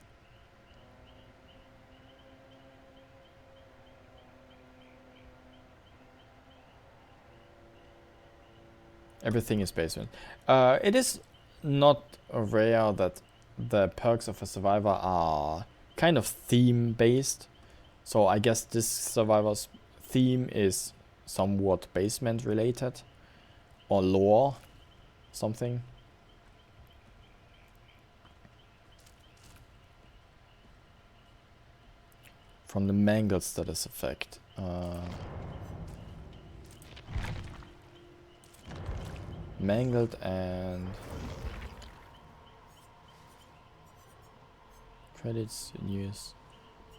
Everything is basement. It is not rare that the perks of a survivor are kind of theme based. So I guess this survivor's theme is somewhat basement related or lore, something. From the Mangled status effect. Mangled and credits, news,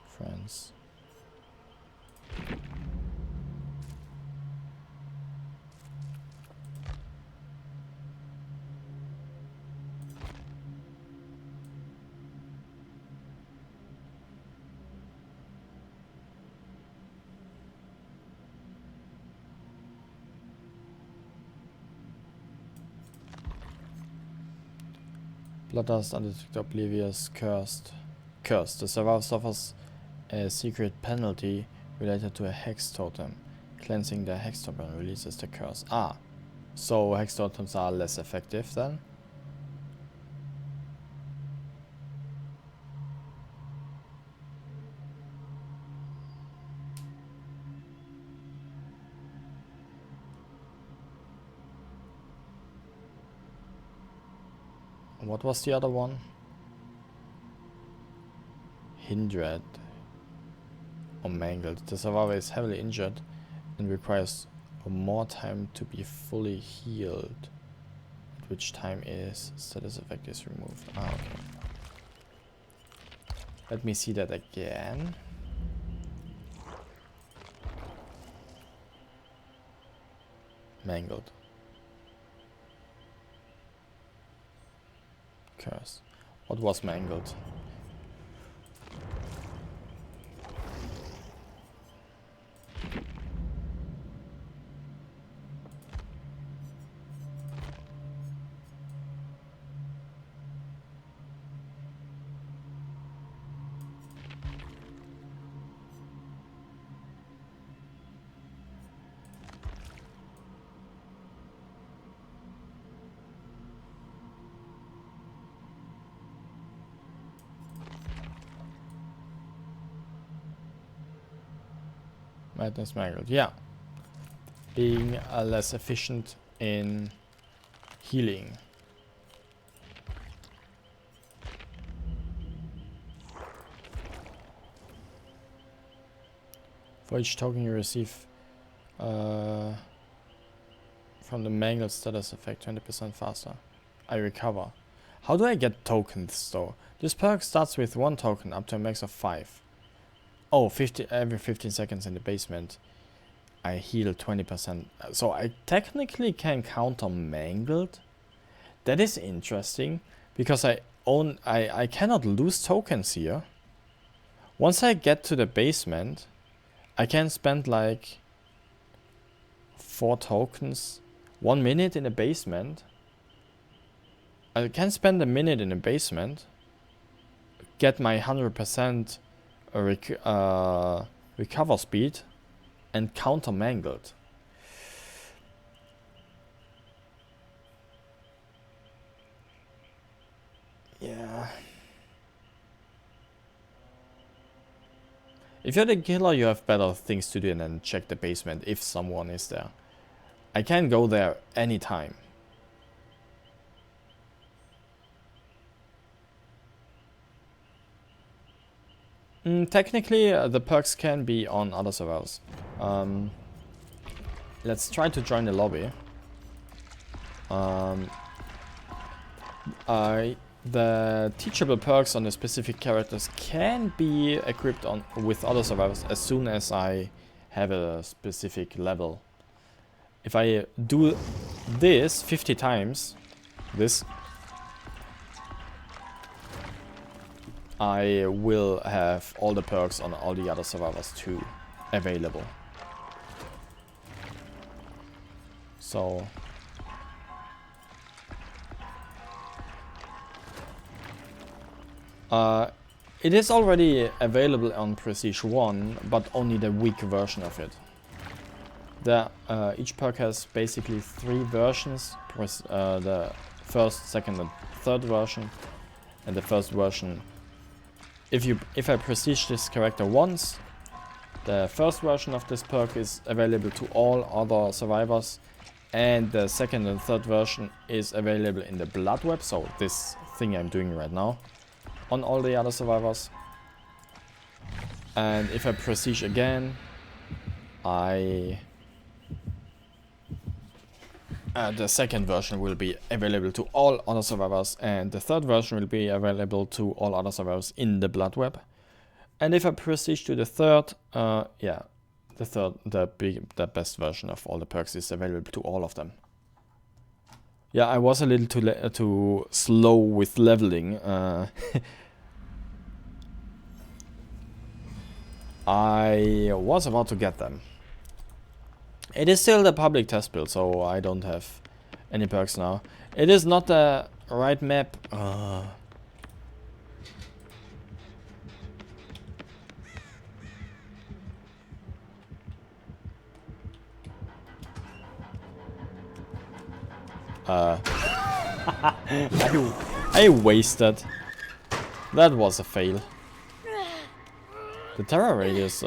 friends. Bloodlust, Undetected, Oblivious, Cursed. Cursed. The survivor suffers a secret penalty related to a hex totem. Cleansing the hex totem releases the curse. Ah, so hex totems are less effective then? What was the other one? Hindered or mangled. The survivor is heavily injured and requires more time to be fully healed. At which time is status effect is removed. Ah, okay. Let me see that again. Mangled. Curse. What was mangled? Madness Mangled, yeah. Being less efficient in healing. For each token you receive from the Mangled status effect 20% faster. I recover. How do I get tokens though? This perk starts with 1 token up to a max of 5. Oh, every 15 seconds in the basement. I heal 20%. So I technically can counter Mangled. That is interesting because I cannot lose tokens here. Once I get to the basement, I can spend like 4 tokens, 1 minute in the basement. I can spend a minute in the basement, get my 100% recover speed, and counter Mangled. Yeah. If you're the killer, you have better things to do than check the basement if someone is there. I can go there anytime. Technically, the perks can be on other servers. Let's try to join the lobby. The teachable perks on the specific characters can be equipped with other survivors as soon as I have a specific level. If I do this 50 times, I will have all the perks on all the other survivors too available. So it is already available on Prestige 1, but only the weak version of it. Each perk has basically 3 versions, the first, second and third version. And the first version, if I prestige this character once, the first version of this perk is available to all other survivors, and the second and third version is available in the blood web, so this thing I'm doing right now, on all the other survivors. And if I prestige again, the second version will be available to all other survivors, and the third version will be available to all other survivors in the blood web. And if I prestige to the third, the best version of all the perks is available to all of them. Yeah, I was a little too slow with leveling. I was about to get them. It is still the public test build, so I don't have any perks now. It is not the right map. I wasted. That was a fail. The terror radius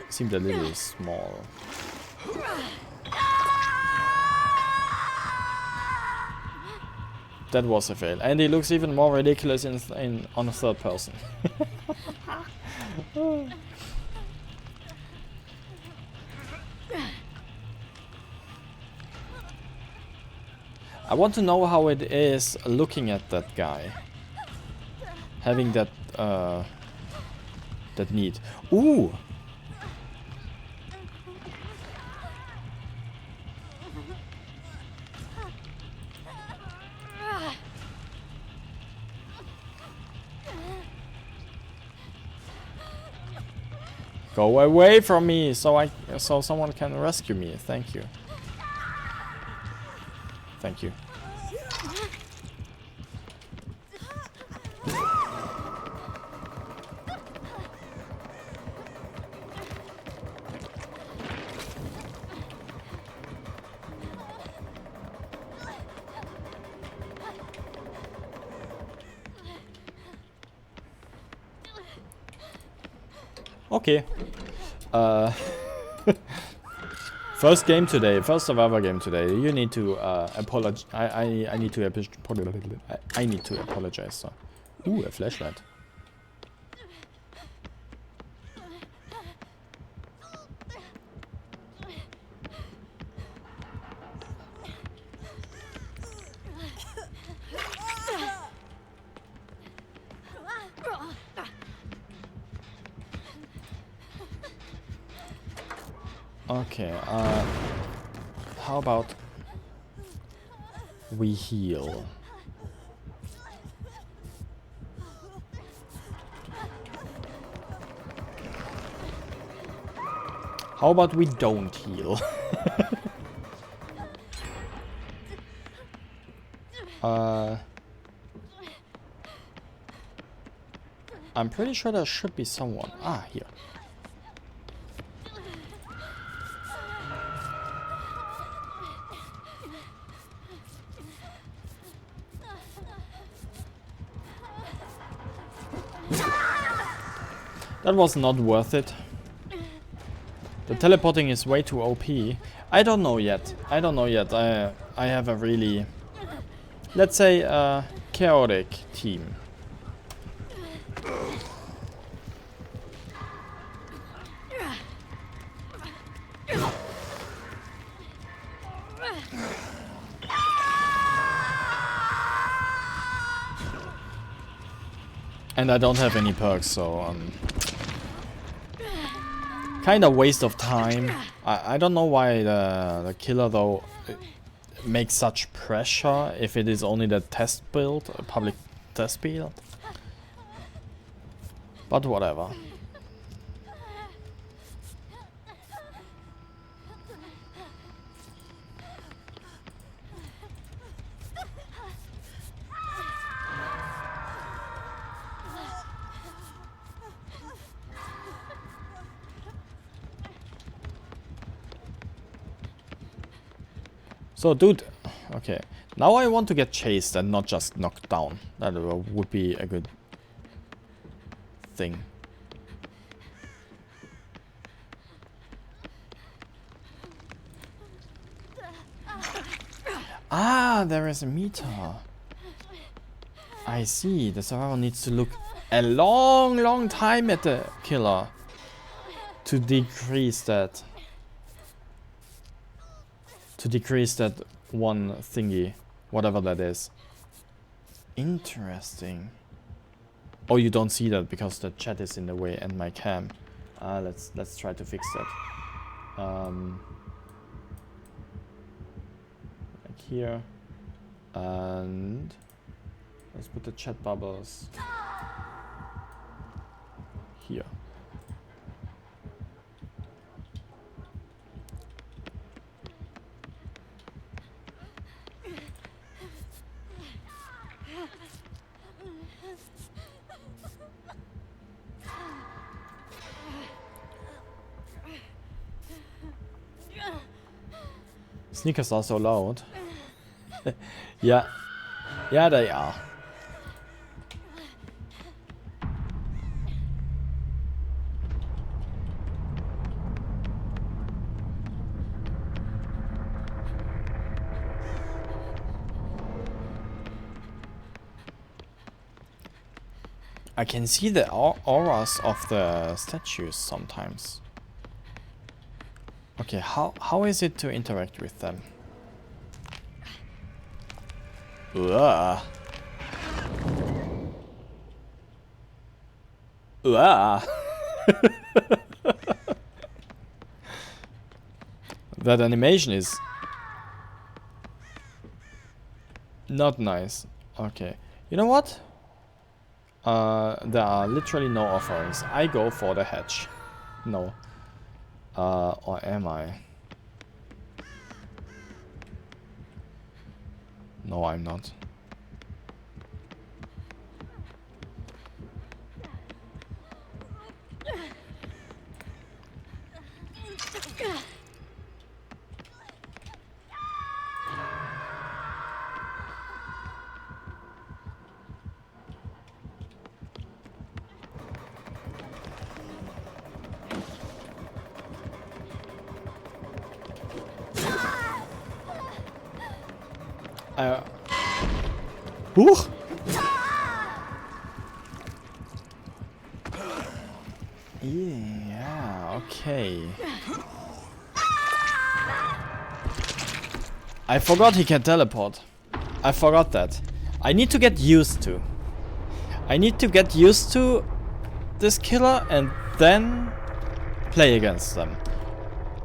seemed a little small. That was a fail, and it looks even more ridiculous on a third person. I want to know how it is looking at that guy, having that need. Ooh. Go away from me, so someone can rescue me. Thank you. Thank you. Okay. First game today, first survivor game today. You need to apologize. I need to I need to apologize. So. Ooh, a flashlight. Okay, how about we heal? How about we don't heal? I'm pretty sure there should be someone. Ah, here. That was not worth it. The teleporting is way too OP. I don't know yet. I don't know yet. I have a really, let's say, chaotic team. And I don't have any perks, so kind of waste of time. I don't know why the killer though makes such pressure if it is only the test build, a public test build. But whatever. So, dude, okay. Now I want to get chased and not just knocked down. That would be a good thing. Ah, there is a meter. I see. The survivor needs to look a long time at the killer to decrease that. To decrease that one thingy, whatever that is. Interesting. Oh, you don't see that because the chat is in the way and my cam. Let's try to fix that. Like here, and let's put the chat bubbles here. Sneakers are so loud. Yeah. Yeah, they are. I can see the auras of the statues sometimes. Okay, how is it to interact with them? Ugh. Ugh. That animation is not nice. Okay, you know what? There are literally no offerings. I go for the hatch. No. Or am I? No, I'm not. Huch! Yeah, okay. I forgot he can teleport. I forgot that. I need to get used to. I need to get used to this killer and then play against them.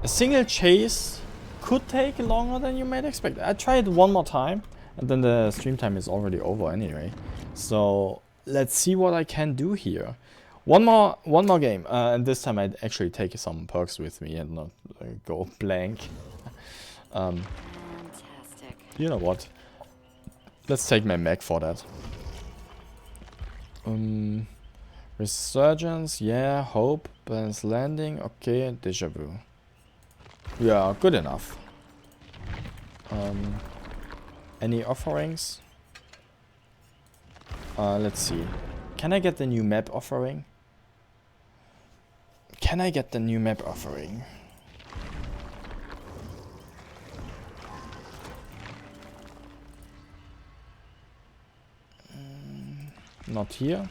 A single chase could take longer than you might expect. I try it one more time and then the stream time is already over anyway. So let's see what I can do here. One more game, and this time I'd actually take some perks with me and not go blank. Fantastic. You know what? Let's take my mech for that. Resurgence, yeah, hope, balance landing, okay, deja vu. Yeah, good enough. Any offerings? Let's see. Can I get the new map offering? Can I get the new map offering? Not here.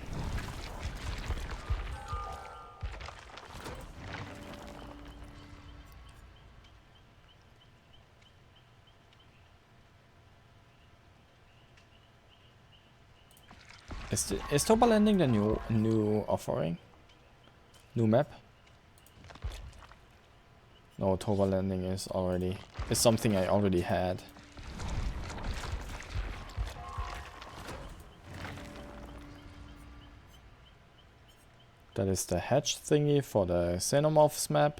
Is Toba Landing the new offering? New map? No, Toba Landing is something I already had. That is the hatch thingy for the Xenomorphs map.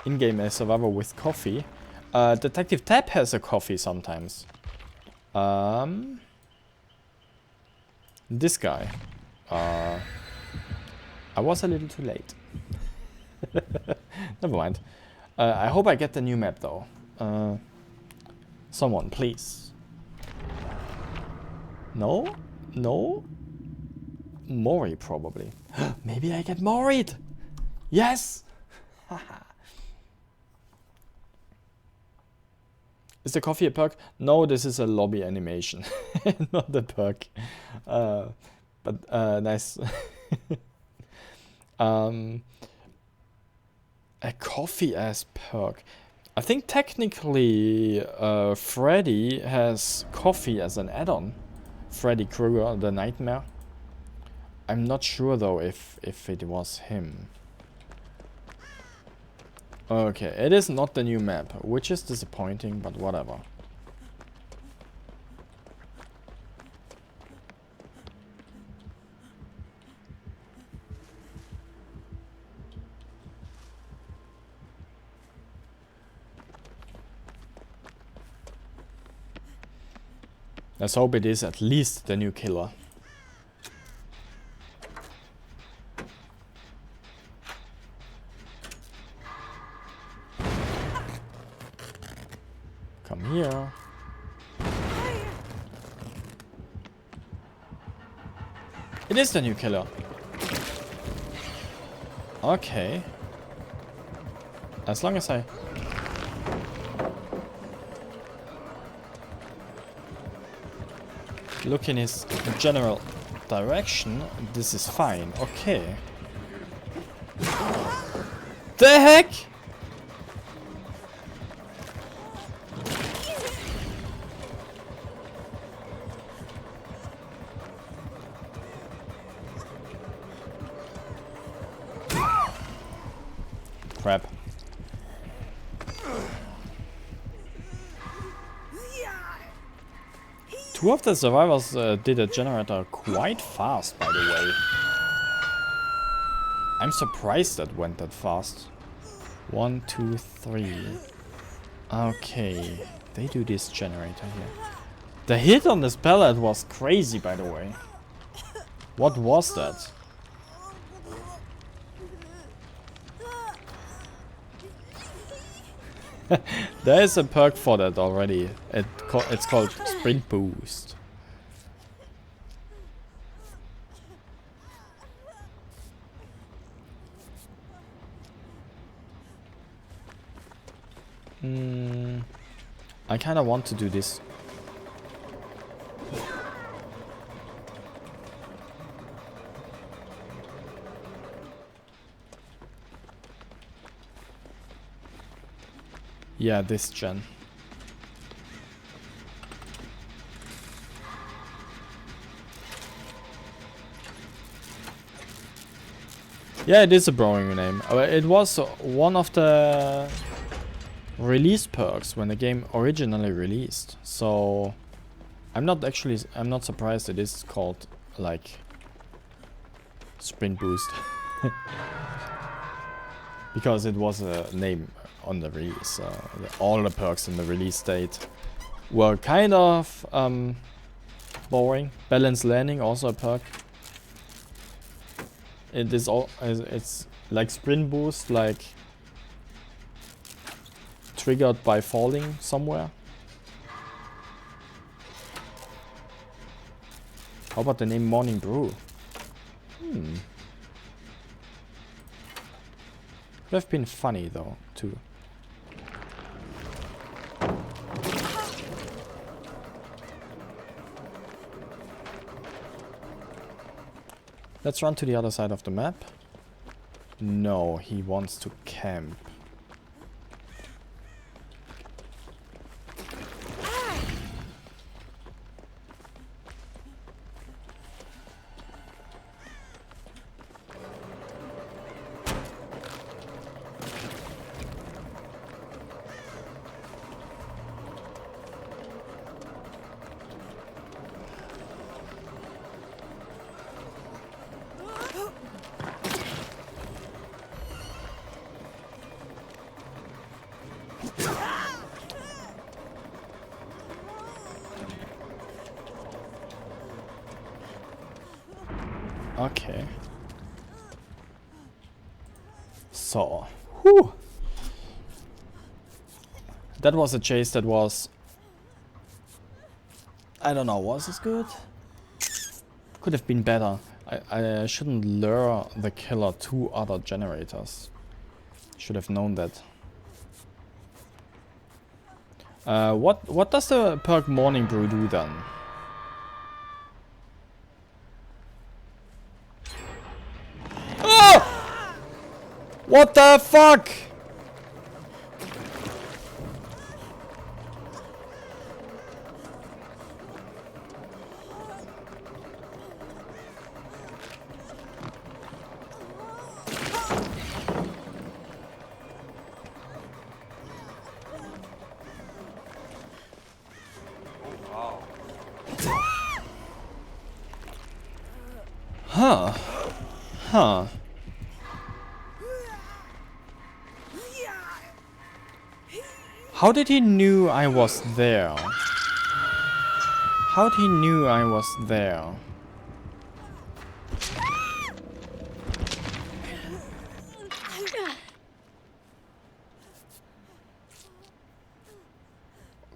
In-game a survivor with coffee. Detective Tab has a coffee sometimes. This guy. I was a little too late. Never mind. I hope I get the new map though. Someone, please. No? No? Mori, probably. Maybe I get Mori'd! Yes! Is the coffee a perk? No, this is a lobby animation. Not a perk. But nice. A coffee as perk. I think technically Freddy has coffee as an add-on. Freddy Krueger, the Nightmare. I'm not sure though if it was him. Okay, it is not the new map, which is disappointing, but whatever. Let's hope it is at least the new killer. Come here. It is the new killer. Okay. As long as I... look in his general direction, this is fine. Okay. The heck? Crap. Two of the survivors did a generator quite fast, by the way. I'm surprised that went that fast. 1, 2, 3. Okay, they do this generator here. The hit on this pellet was crazy, by the way. What was that? There is a perk for that already. It's called Sprint Boost. I kind of want to do this. Yeah, this gen. Yeah, it is a boring name. It was one of the release perks when the game originally released. So I'm not surprised it is called like Sprint Boost. Because it was a name on the release. All the perks in the release date were kind of boring. Balanced landing, also a perk. It is all. It's like sprint boost, like triggered by falling somewhere. How about the name Morning Brew? Would have been funny though, too. Let's run to the other side of the map. No, he wants to camp. Okay. So, whew. That was a chase that was... I don't know, was this good? Could have been better. I shouldn't lure the killer to other generators. Should have known that. What does the perk Morning Brew do then? Oh! What the fuck? Huh. Huh. How did he knew I was there? How did he knew I was there?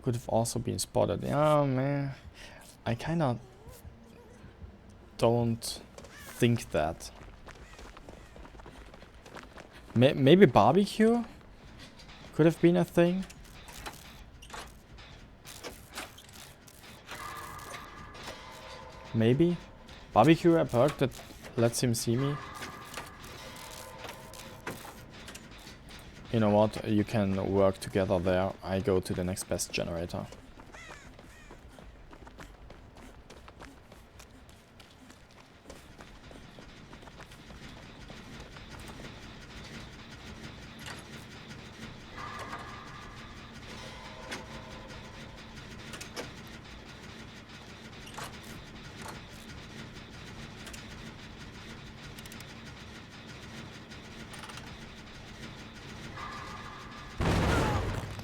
Could have also been spotted. Oh man. I kinda don't think that. Maybe barbecue could have been a thing. Maybe barbecue, a perk that lets him see me. You know what? You can work together there. I go to the next best generator.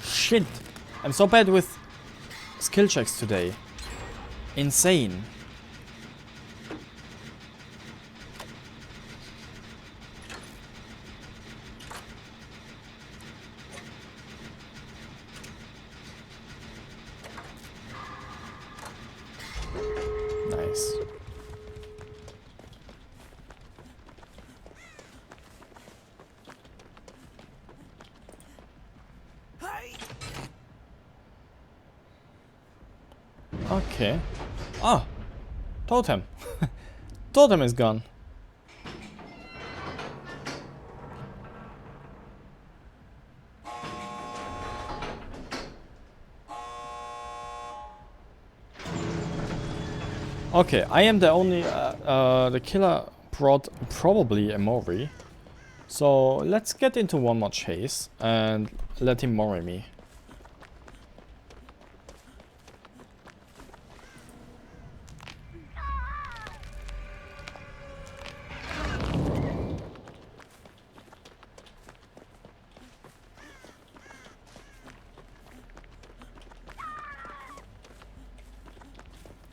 Shit! I'm so bad with skill checks today. Insane. Nice. Okay. Ah! Totem. Totem is gone. Okay, I am the only... the killer brought probably a Mori. So let's get into one more chase and let him Mori me.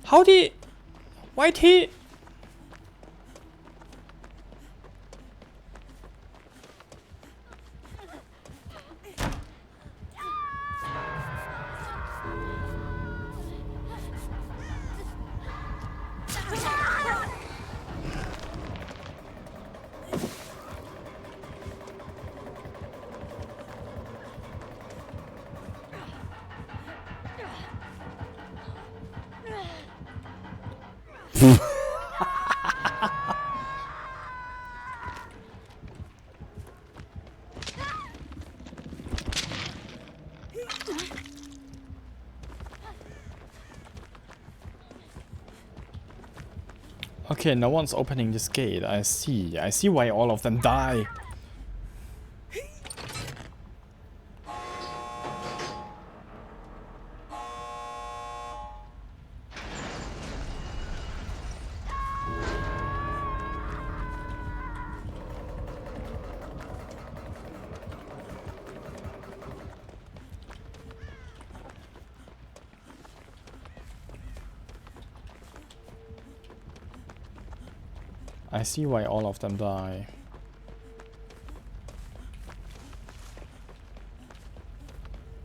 How'd he... Why'd he... Okay, no one's opening this gate. I see. I see why all of them die. I see why all of them die.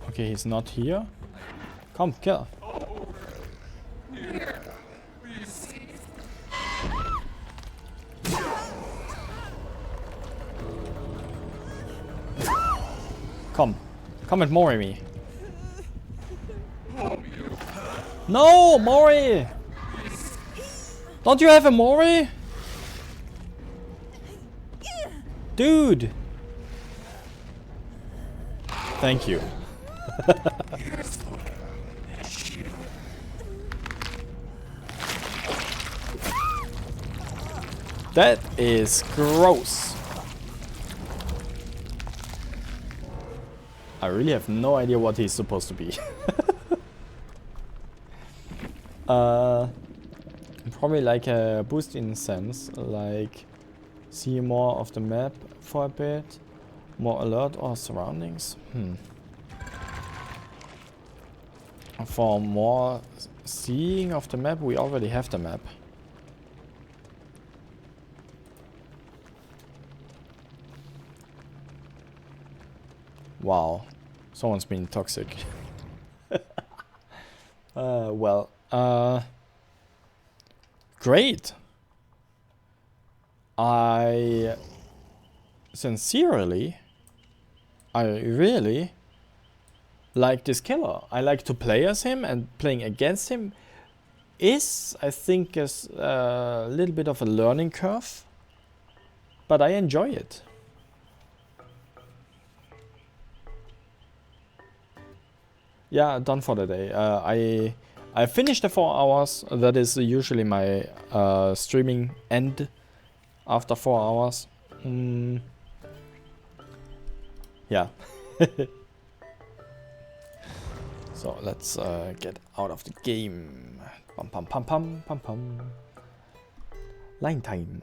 Okay, he's not here. Come, kill. Come. Come and Mori me. No, Mori! Don't you have a Mori? Dude! Thank you. That is gross. I really have no idea what he's supposed to be. Probably like a boost in sense, like see more of the map for a bit, more alert or surroundings. For more seeing of the map, we already have the map. Wow, someone's being toxic. Great. I really like this killer. I like to play as him, and playing against him is, I think, is a little bit of a learning curve, but I enjoy it. Yeah, done for the day. I finished the 4 hours. That is usually my streaming end after 4 hours. Yeah. So let's get out of the game. Pum pum pum pum pum pum. Line time.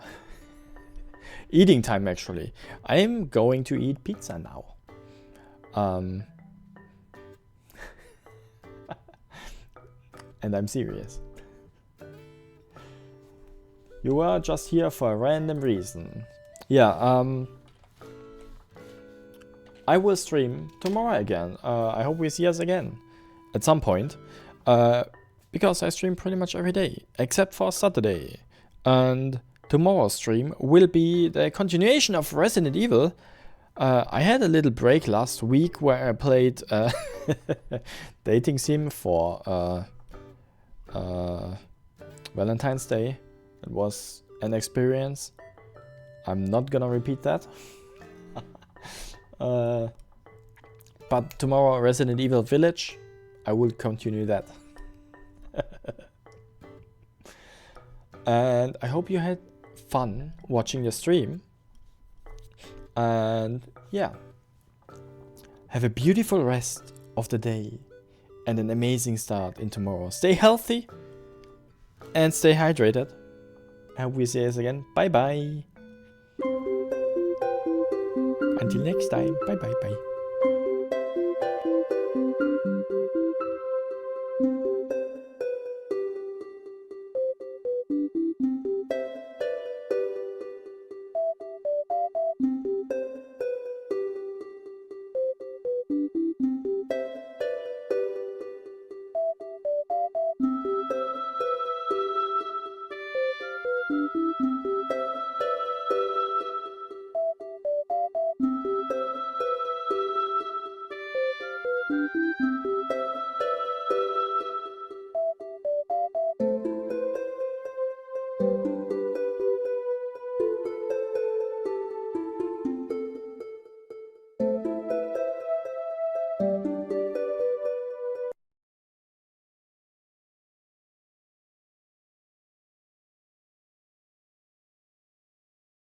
Eating time, actually. I'm going to eat pizza now. And I'm serious. You were just here for a random reason. Yeah, I will stream tomorrow again. I hope we see us again at some point. Because I stream pretty much every day, except for Saturday. And tomorrow's stream will be the continuation of Resident Evil. I had a little break last week where I played Dating Sim for Valentine's Day. It was an experience. I'm not gonna repeat that. But tomorrow, Resident Evil Village, I will continue that. And I hope you had fun watching the stream. And yeah, have a beautiful rest of the day and an amazing start in tomorrow. Stay healthy and stay hydrated. And we see us again. Bye bye. Until next time. Bye bye bye.